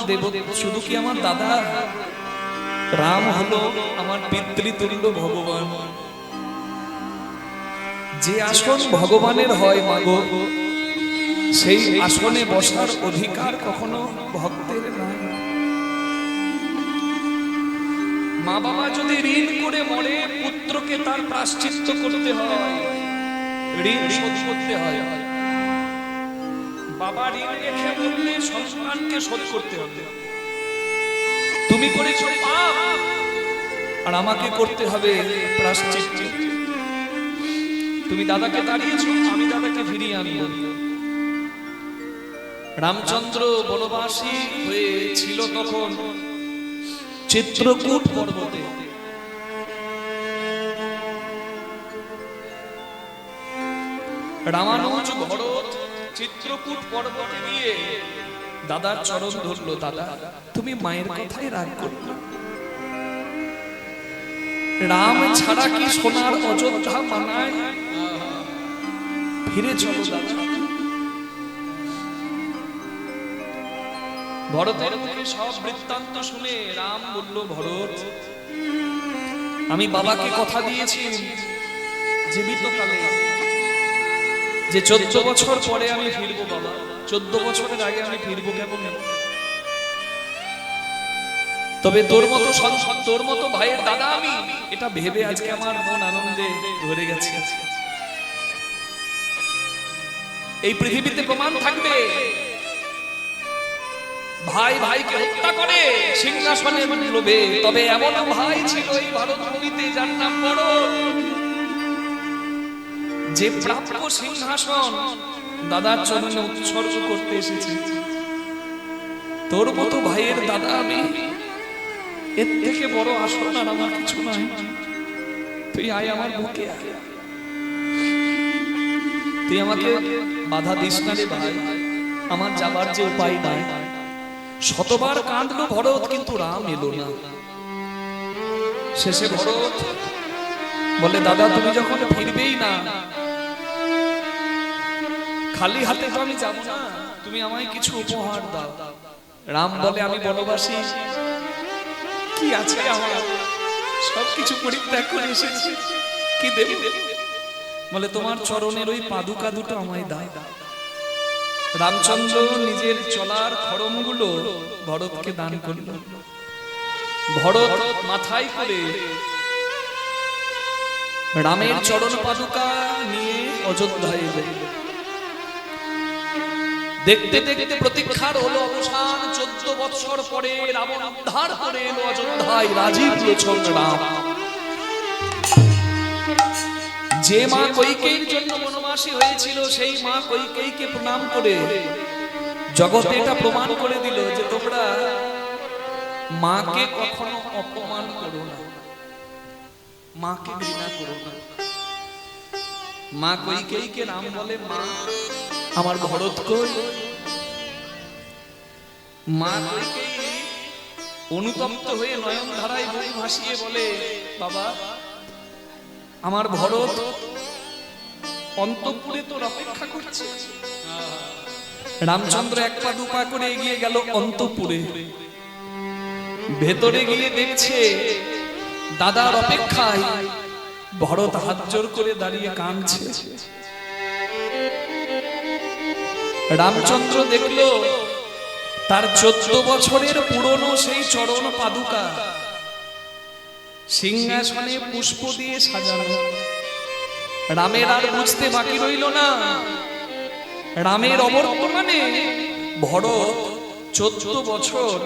শুধু কি আমার দাদা? রাম হলো আমার পিতৃতুল্য ভগবান। যে আসন ভগবানের হয় মাগো, সেই আসনে বসার অধিকার কখনো ভক্তের নাই। মা বাবা যদি ঋণ করে মরে, পুত্রকে তার প্রায়শ্চিত্ত করতে হয়, ঋণ শোধ করতে হয়। বাবা ঋণ রেখে বললে সন্তানকে শোধ করতে হবে। তুমি করেছো পাপ, আর আমাকে করতে হবে প্রায়শ্চিত্ত। তুমি দাদাকে দাঁড়িয়েছো, আমি দাদাকে ফিরিয়ে আনব। রামচন্দ্র বনবাসী হয়েছিল তখন চিত্রকূট পর্বতে। রামানুজ ভরত চিত্রকূট পর্বতে গিয়ে দাদার চরণ ধরলো। দাদা, তুমি মায়ের কথাই রাগ করলে। রাম ছাড়া কি সোনার অযোধ্যা মানায়? ফিরে চলো দাদা। ভরতের মুখে সব বৃত্তান্ত শুনে রাম বলল, ভরত, আমি বাবাকে কথা দিয়েছি জীবিতকালে যে 14 বছর পরে আমি ফিরবো। বাবা, 14 বছরের আগে আমি ফিরবো কেমন? তবে তোর মতো সন্তান, তোর মতো ভাইয়ের দাদা আমি, এটা ভেবে আজকে আমার মন আনন্দে ভরে গেছে। এই পৃথিবীতে প্রমাণ থাকবে, ভাই ভাইকে হত্যা করে সিংহাসনের লোভে। তবে এমন ভাই ছিল এই ভারত ভূমিতে যার নাম বড়, যে প্রাপ্য সিংহাসন দাদার চরণে উৎসর্গ করতে এসেছে। তোর মতো ভাইয়ের দাদা আমি, এর থেকে বড় আসন আর আমার কিছু নাই। তুই আয় আমার বুকে আয়, তুই আমাকে বাধা দিস না রে ভাই, আমার যাবার যে উপায় নাই। শতবার কাঁদলো ভরত, কিন্তু রাম এলো না। শেষে ভরত বলে, দাদা তুমি যখন ফিরবেই না, খালি হাতে তো আমি যাবো না, তুমি আমায় কিছু উপহার দাও। রাম বলে, আমি বনবাসী, কি আছে আমার? সবকিছু পরিত্যাগ করে এসেছি, কি দেব? বলে, তোমার চরণের ওই পাদুকা দুটো আমায় দাও। রামচন্দ্র নিজের চলার খড়মগুলো ভরতকে দান করল। ভরত মাথায় করে রামের চরণ পাদুকা নিয়ে অযোধ্যায় এলো। দেখতে দেখতে প্রতীক্ষার হলো অবসান। 14 বছর পরে রাবণ উদ্ধার করে এলো অযোধ্যায় রাজীব লোচন রাম। যে মা কইকেয়ীর জন্য বনবাসী হয়েছিল, সেই মা কইকেয়ীকে প্রণাম করে জগতে এটা প্রমাণ করে দিল যে তোমরা মাকে কখনো অপমান করো না, মাকে ঘৃণা করো না। মা কইকেয়ীকে রাম বলে, মা আমার ভরত কই? মা কইকেয়ী অনুতপ্ত হয়ে নয়ন ধারায় বুক ভাসিয়ে বলে, বাবা আমার ভরত অন্তঃপুরে তোর অপেক্ষা করছে। রামচন্দ্র এক পা দুপা করে এগিয়ে গেল অন্তঃপুরে। ভেতরে গিয়ে দেখছে দাদার অপেক্ষায় ভরত হাত জোর করে দাঁড়িয়ে কাঁদছে। রামচন্দ্র দেখল তার 14 বছরের পুরনো সেই চরণ পাদুকা সিংহাসনে পুষ্প দিয়ে সাজানো। রামের আর বুঝতে বাকি রইল না, রামের অবর্তমানে ভরত 14 বছর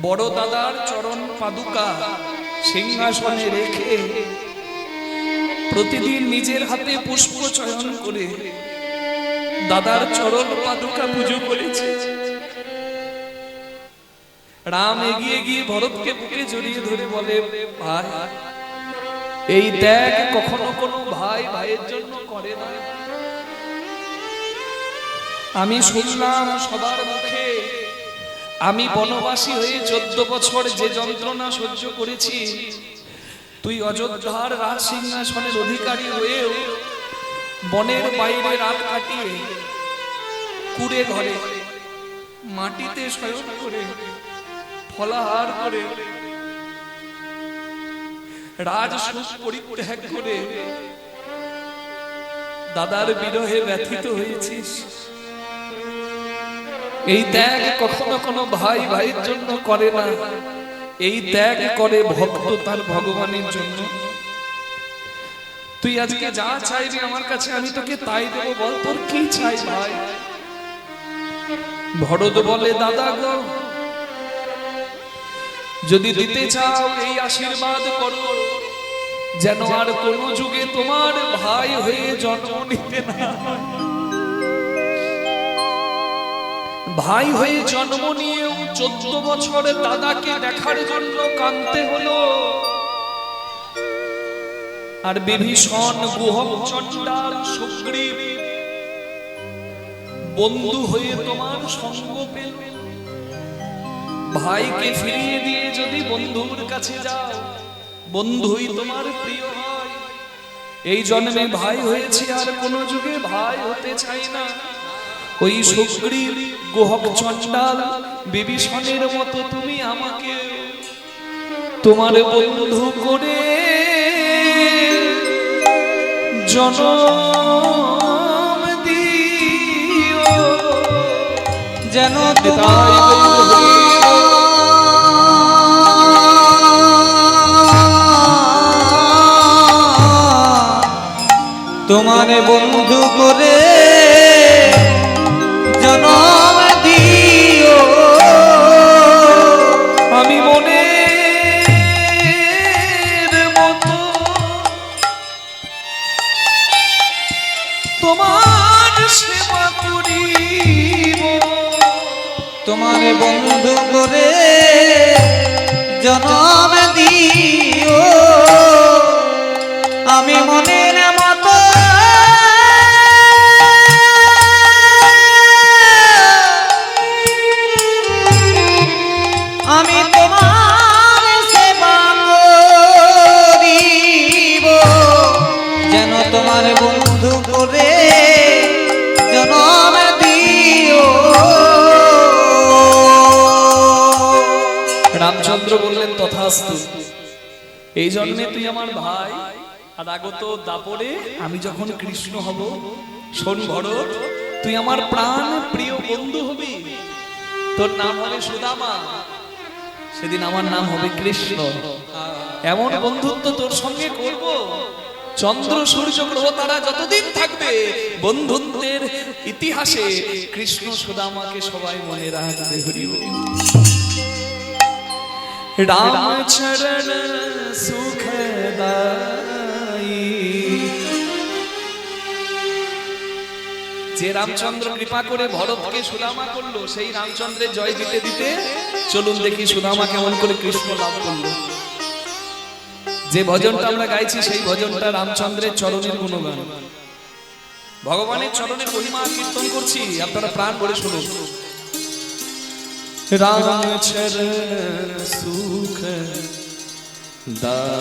বড় দাদার চরণ পাদুকা সিংহাসনে রেখে প্রতিদিন নিজের হাতে পুষ্প চয়ন করে দাদার চরণ পাদুকা পুজো করেছে। রাম এগিয়ে গিয়ে ভরতকে বুকে জড়িয়ে ধরে বলে, ভাই এই ত্যাগ কখনো কোনো ভাই ভাইয়ের জন্য করে না। আমি শুনলাম সবার মুখে, আমি বনবাসী হয়ে 14 বছর যে যন্ত্রণা সহ্য করেছি, তুই অযোধ্যার রাজ সিংহাসনের অধিকারী হয়েও বনের বাইরে রাত কাটিয়ে কুড়ে ঘরে মাটিতে শয়ন করে ফলাহার করে রাজসুখ পরিত্যাগ করে দাদার বিরহে ব্যথিত হয়েছিস। এই ত্যাগ কখনো কোনো ভাই ভাইয়ের জন্য করে না, এই ত্যাগ করে ভক্ত তার ভগবানের জন্য। তুই আজকে যা চাইবি আমার কাছে আমি তোকে তাই দেবো, বল তোর কি চাই ভাই? ভরত বলে দাদা গো, যদি দিতে চাও এই আশীর্বাদ করো যেন আর কোন যুগে তোমার ভাই হয়ে জন্ম নিতে না হয়। ভাই হয়ে জন্ম নিয়েও 14 বছর দাদাকে দেখার জন্য কাঁদতে হলো। আর বিভীষণ, গুহক, চণ্ডাল, সুগ্রীব বন্ধু হয়ে তোমার সঙ্গ পেল। ভাইকে ফিরিয়ে দিয়ে যদি বন্ধুর কাছে যাও, বন্ধুই তোমার প্রিয় হয়। এই জন্মে ভাই হয়েছে, আর কোন যুগে ভাই হতে চাই না। ওই সুগ্রীব, গুহক, চণ্ডাল, বিভীষণের মতো তুমি আমাকে তোমার বন্ধু করে জনম দিও যেন তোমার বন্ধু করে জনম দিও। আমি মনের মতো তোমার সেবা করিব। তোমার বন্ধু করে জনম দিও। আমি মনের মতো আমি তোমার সেবা করিব, যেন তোমার বন্ধু করে জনম দিও। রামচন্দ্র বললেন তথাস্তু। এই জন্মে তুই আমার ভাই, আর আগত দাপরে আমি যখন কৃষ্ণ হব, শোন ভরত, তুই আমার প্রাণ প্রিয় বন্ধু হবি। তোর নাম হবে সুদামা, সেদিন আমার নাম হবে কৃষ্ণ। এমন বন্ধুত্ব তোর সঙ্গে করব, চন্দ্র সূর্য গ্রহ তারা যতদিন থাকবে বন্ধুত্বের ইতিহাসে কৃষ্ণ সুদামাকে সবাই মনে রাখবে। হরি বল। রাম চরণ সুখদায়ী। যে রামচন্দ্র কৃপা করে ভরতকে সুদামা করলো, সেই রামচন্দ্রের জয় দিতে দিতে চলুন দেখি সুদামা কেমন করে কৃষ্ণ লাভ করলো। যে ভজনটা আমরা গাইছি সেই ভজনটা রামচন্দ্রের চরণের গুণগান, ভগবানের চরণের মহিমা কীর্তন করছি, আপনারা প্রাণ ভরে শুনুন। রাম চরণ সুখ দায়ী,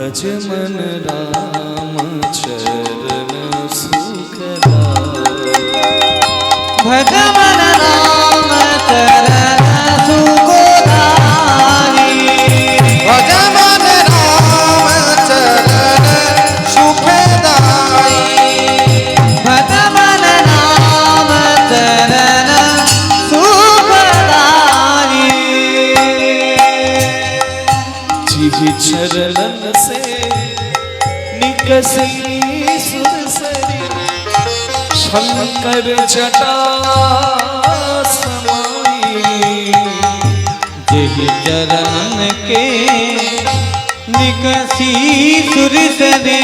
भज मन राम चरण सुखदायी। भज मन राम चरण सुखदायी। भज मन राम चरण सुखदायी। भज मन राम चरण सुखदायी। जिहि चरणन से निकसी सुरसरी, शंकर जटा समाई। जेहि चरण के निकसी सुरसरी,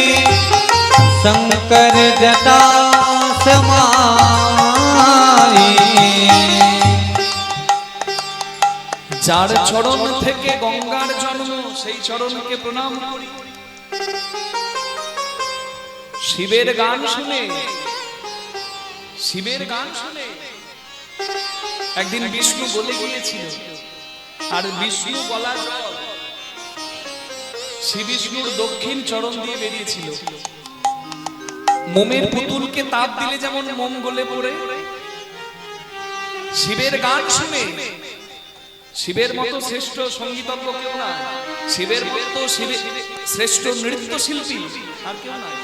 शंकर जटा समाई। যার চরণ থেকে গঙ্গার জন্ম, সেই চরণকে প্রণাম করি। শিবের গান শুনে, শিবের গান শুনে একদিন বিষ্ণু বলে গিয়েছিল, আর বিষ্ণু গলা জল শ্রী বিষ্ণুর দক্ষিণ চরণ দিয়ে বেরিয়েছিল। মোমের পুতুলকে তাপ দিলে যেমন মোম গলে পড়ে, শিবের গান শুনে, শিবের মতো শ্রেষ্ঠ সঙ্গীতজ্ঞ কেউ না, শিবের মতো শ্রেষ্ঠ নৃত্য শিল্পী আর কেউ নাই।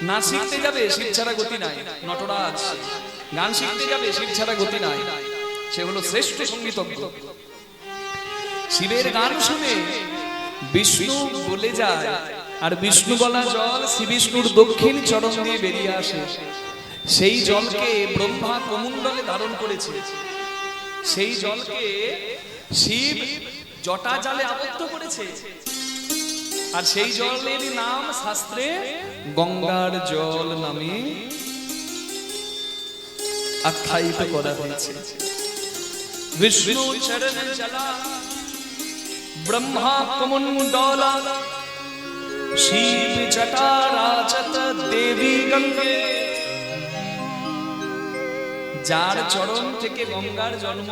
নাচ শিখতে যাবে, শিব ছাড়া গতি নাই। নটরাজ গান শিখতে যাবে, শিব ছাড়া গতি নাই। সে হলো শ্রেষ্ঠ সঙ্গীতজ্ঞ। শিবের গান শুনে বিষ্ণু বলে যায়, আর বিষ্ণু গলা জল শ্রী বিষ্ণুর দক্ষিণ চরণ দিয়ে বেরিয়ে আসে। সেই জলকে ব্রহ্মা কমণ্ডলে ধারণ করেছে। সেই জলকে শিব জটা জালে আবদ্ধ করেছে। আর সেই জলের নাম শাস্ত্রে গঙ্গার জল নামে আখ্যায়িত করা হয়েছে। বিষ্ণু চরণ জলা ব্রহ্মা কমণ্ডলা শিব জটা রাজত দেবী গঙ্গে। যার চরণ থেকে গঙ্গার জন্ম,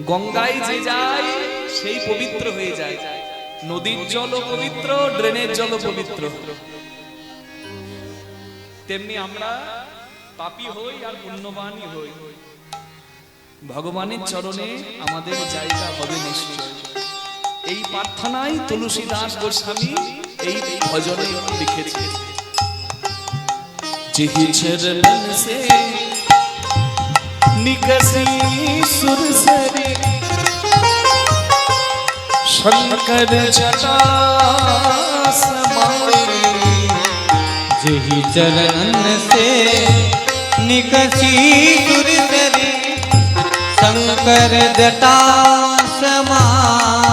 গঙ্গায় যে যায় সেই পবিত্র হয়ে যায়। নদীর জলও পবিত্র, ড্রেনের জলও পবিত্র। তেমনি আমরা পাপী হই আর পুণ্যবানই হই, ভগবানের চরণে আমাদের জায়গা হবে নিশ্চয়। এই প্রার্থনাই তুলসীদাস গোস্বামী এই ভজনে লিখেছে। जिहि चरण से निकसी सुरसरी शंकर जटा समाए। जिहि चरण से निकसी सुरसरी शंकर जटा समाए।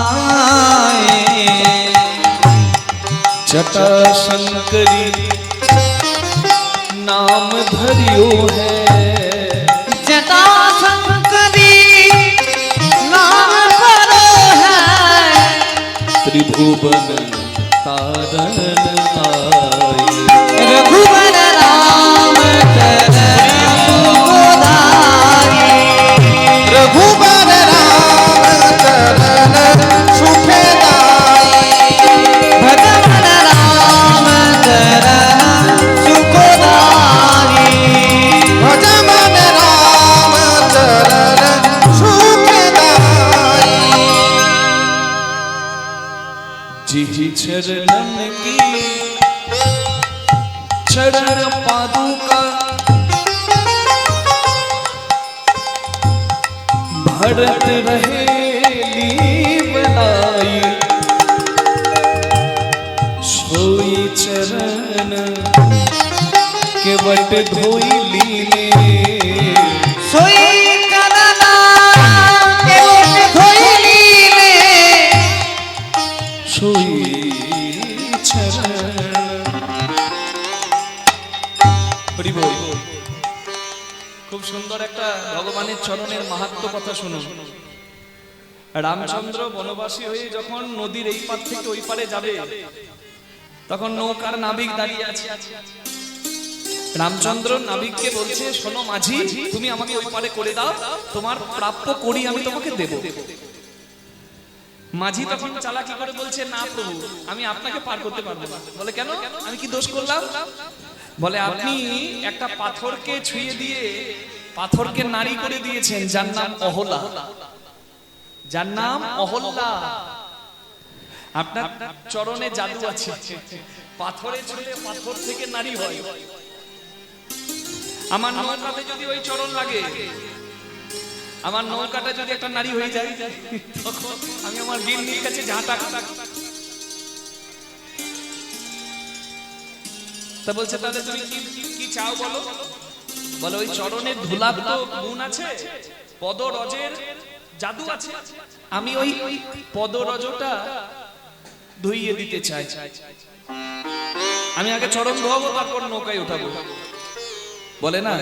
जटा शंकरी नाम धरियो है, जटा शंकरी नाम धरो है। त्रिभुवन तारण आए। रघुवर राम चरण सुखदाई। रघुबर राम चरण सुखदाई। भगवन राम चरण सुखदाई। भजमन राम चरण सुखदाई। जिहि चरणन की चरण पादुका भरत रहेली बनाई। सोई चरण के वट धोई लीले। सोई करना केवट धोइली ले। सोई चरण হরি বল। খুব সুন্দর একটা ভগবানের চরণের মাহাত্ম্য কথা শুনুন। রামচন্দ্র বনবাসী হয়ে যখন নদীর এই পার থেকে ওই পারে যাবে, তখন নৌকার নাবিক দাঁড়িয়ে আছে। রামচন্দ্র নাবিককে বলছে, শোনো মাঝি, তুমি আমাকে ওই পারে করে দাও, তোমার প্রাপ্য করি আমি তোমাকে দেব। মাঝি তখন চালাকি করে বলছে, না প্রভু, আমি আপনাকে পার করতে পারবো না। বলে, কেন? আমি কি দোষ করলাম? বলে, আপনি একটা পাথরকে ছুঁয়ে দিয়ে পাথরকে নারী করে দিয়েছেন, যার নাম অহলা। যার নাম অহল্যা। আপনার চরণে জাদু আছে, পাথরে ছুঁলে পাথর থেকে নারী হয়। আমার নৌকাতে যদি ওই চরণ লাগে, আমার নৌকাটা যদি একটা নারী হয়ে যায়, তখন আমি আমার গিন্নির কাছে ঝাঁটা। তা বলছে, তাহলে তুমি কি চাও বলো? বলে, ওই চরণের ধুলাপ তো গুণ আছে, পদরজের জাদু আছে, আমি ওই পদরজটা ধুইয়ে দিতে চাই। আমি আগে চরণ ধোয়াবো, তারপর নৌকায় উঠাবো। বলে না,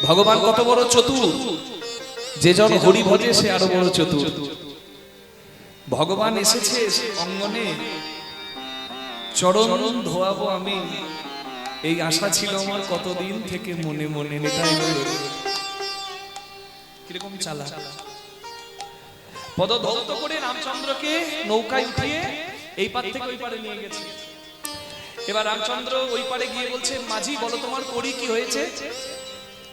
ভগবান কত বড় চতুর, যে জন হরি ভজে সে আরো বড় চতুর। ভগবান এসেছে অঙ্গনে, চরণ ধোয়াবো আমি, এই আশা ছিল আমার কতদিন থেকে মনে মনে। নিতাই কিরকম চালা। পদধৌত করে রামচন্দ্রকে নৌকায় উঠিয়ে এই পার থেকে ওই পারে নিয়ে গেছে। এবার রামচন্দ্র ওই পারে গিয়ে বলছে, মাঝি বলো তোমার কড়ি কি হয়েছে?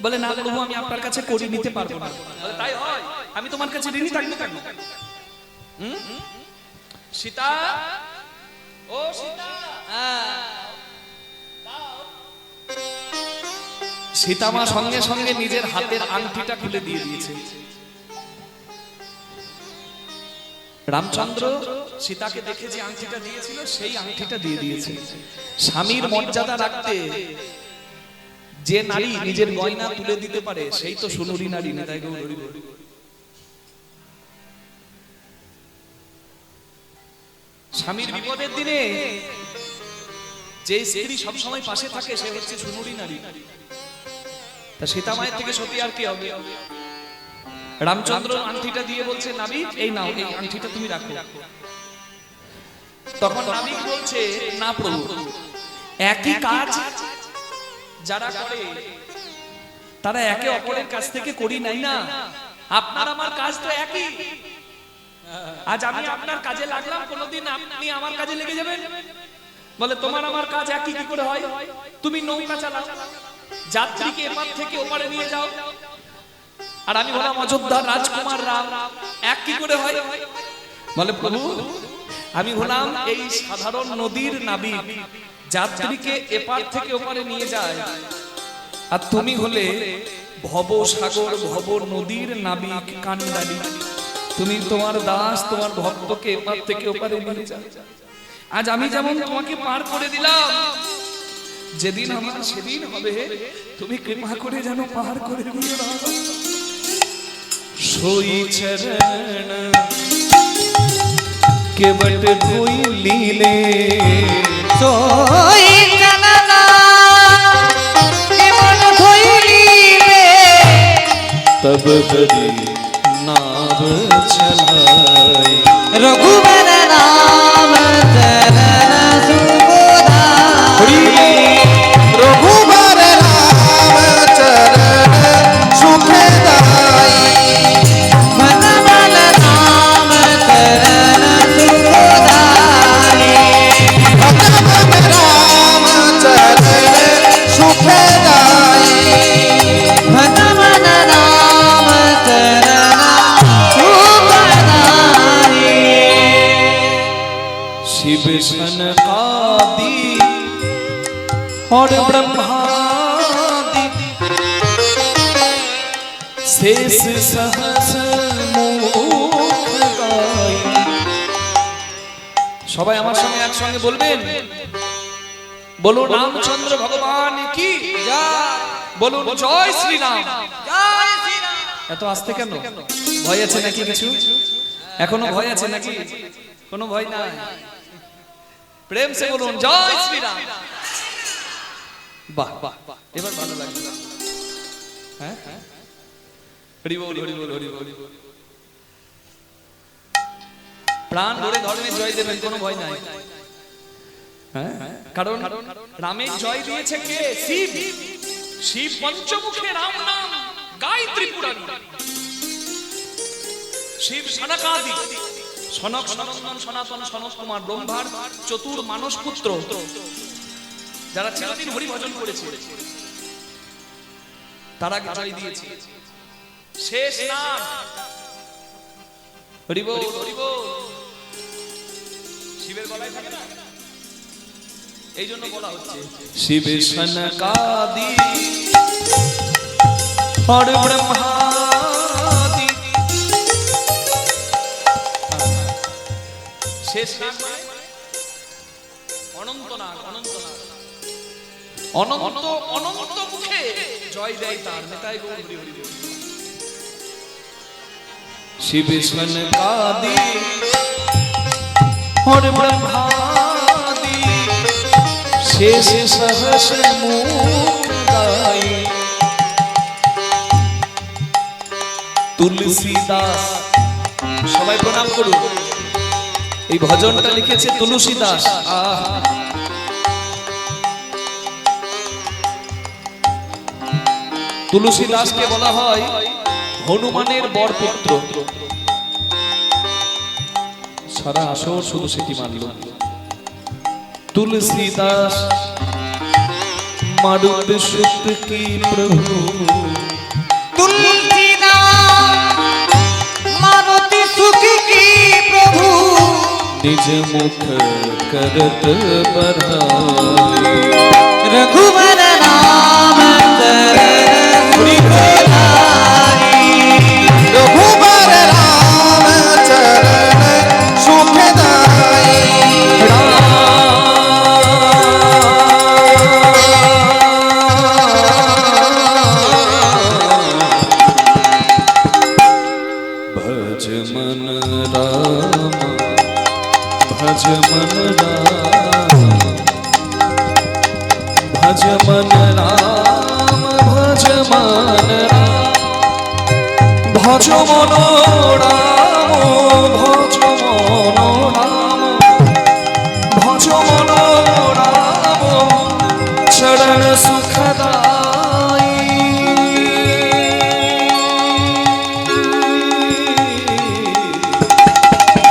বলে, না প্রভু, আমি আপনার কাছে কড়ি নিতে পারবো না। বলে, তাই হয়? আমি তোমার কাছে ঋণী থাকবো কেন? সীতা, ও সীতা। সীতামা সঙ্গে সঙ্গে নিজের হাতের আংটিটা খুলে দিয়ে দিয়েছে। রামচন্দ্র সীতাকে দেখে যে আংটিটা দিয়েছিল সেই আংটিটা দিয়ে দিয়েছে। স্বামীর মর্যাদা রাখতে যে নারী নিজের গয়না তুলে দিতে পারে সেই তো সুনুরী নারী। নেতাই গৌর হরি বল। স্বামীর বিপদের দিনে যে স্ত্রী সবসময় পাশে থাকে সে হচ্ছে সুনুরী নারী। তা সীতা মায়ের থেকে সতী আর কি হবে? রামচন্দ্র আংটিটা দিয়ে বলছে, নাবিক এই নাও, এই আংটিটা তুমি রাখো। তখন নাবিক বলছে, না প্রভু, একই কাজ যারা করে তারা একে অপরের কাছ থেকে করি নাই না। আপনার আমার কাজ তো একই। আজ আমি আপনার কাজে লাগলাম, কোনোদিন আপনি আমার কাজে লেগে যাবেন? বলে, তোমার আমার কাজ একই কি করে হয়? তুমি নৌকা চালাও, যাত্রীকে এপার থেকে ওপারে নিয়ে যাও, আর আমি হলাম অযোধ্যার রাজকুমার রাম, এক কি করে হয়? বলে, প্রভু, আমি হলাম এই সাধারণ নদীর নাবিক, যাত্রীকে এপার থেকে ওপারে নিয়ে যায়, আর তুমি হলে ভব সাগর ভব নদীর নাবিক কান্ডারি। তুমি তোমার দাস, তোমার ভক্তকে এপার থেকে ওপারে নিয়ে যাও। আজ আমি যেমন তোমাকে পার করে দিলাম, যেদিন আমার সেদিন হবে, তুমি কৃপা করে যেন পার করে দিয়ে দাও। सोई चरण के बट कोई लीले, सोई चरण के बट कोई लीले, तब हरि नाम चलाई। रघुबर नाम चरण सुखदाई, रघुबर राम चरण सुखदाई। भगवान नाम चरण सुखदाई, भगवान राम चरण सुखदाई। भगवान नाम चरण सुखदाई। शिव सनकादि और ब्रह्मादि शेष सहस मुख गाई। সবাই আমার সঙ্গে একসঙ্গে বলবেন, বলুন রামচন্দ্র ভগবান কি জয়, বলুন জয় শ্রীরাম। জয় শ্রীরাম। এত আস্তে কেন? ভয় আছে নাকি কিছু? এখনো ভয় আছে নাকি? কোনো ভয় নাই। প্রেম সে বলুন জয় শ্রীরাম। বাহ বাহ, এবার ভালো লাগলো। হ্যাঁ, হরি বল হরি বল হরি বল। প্রাণ ভরে ধর্মের জয় দেবেন, কোনো ভয় নাই। হ্যাঁ, কারণ রামের জয় দিয়েছে কে? শিব। শিব পঞ্চমুখে রাম নাম গায় ত্রিপুরারি। শিব সনকাদি, সনক সনন্দন সনাতন সনক কুমার ব্রহ্মার চতুর মানস পুত্র, যারা চিরদিন হরি ভজন করেছে তারা জয় দিয়েছে। শেষ নাম হরি বল হরি বল। শিবের গলায় থাকে না, এই জন্য বলা হচ্ছে শিব সনকাদি और ब्रह्मादि। শেষ নাম অনন্ত নাগ, অনন্ত নাগ, অনন্ত অনন্ত মুখে জয় দেয় তার। নেতাই গৌর হরি হরি বল। শিব সনকাদি और ब्रह्मादि शेष सहस मुख गाई। তুলসীদাস, সবাই প্রণাম করুন। এই ভজনটা লিখেছে তুলসীদাস। তুলসীদাসকে বলা হয় হনুমানের বরপুত্র। সারা আসর শুধু সেটি মানল। तुलसीदास मारुत सुत की प्रभु तुलसीदास मारुति सुख की प्रभु निज मुख करत बधाई। रघुवर नाम चरण सुखदाई। रघुबर राम चरण सुखदाई। भज मन राम भज मन राम भज मन राम भज मन राम भज मनो राम भज मनो राम भज मनो राम चरण सुखदाई।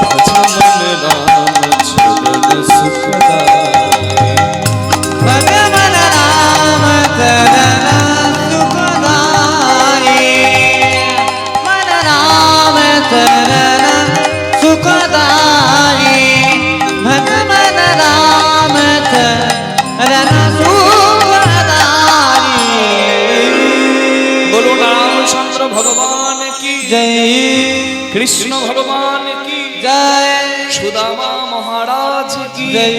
भज मन राम चरण सुखदाई। भज मन राम चरण सुखदाई। मन राम चरण सुखदाई। भज मन राम चरण सुखदाई। बोलो रामचंद्र भगवान की जय कृष्ण भगवान की जय सुदामा महाराज की जय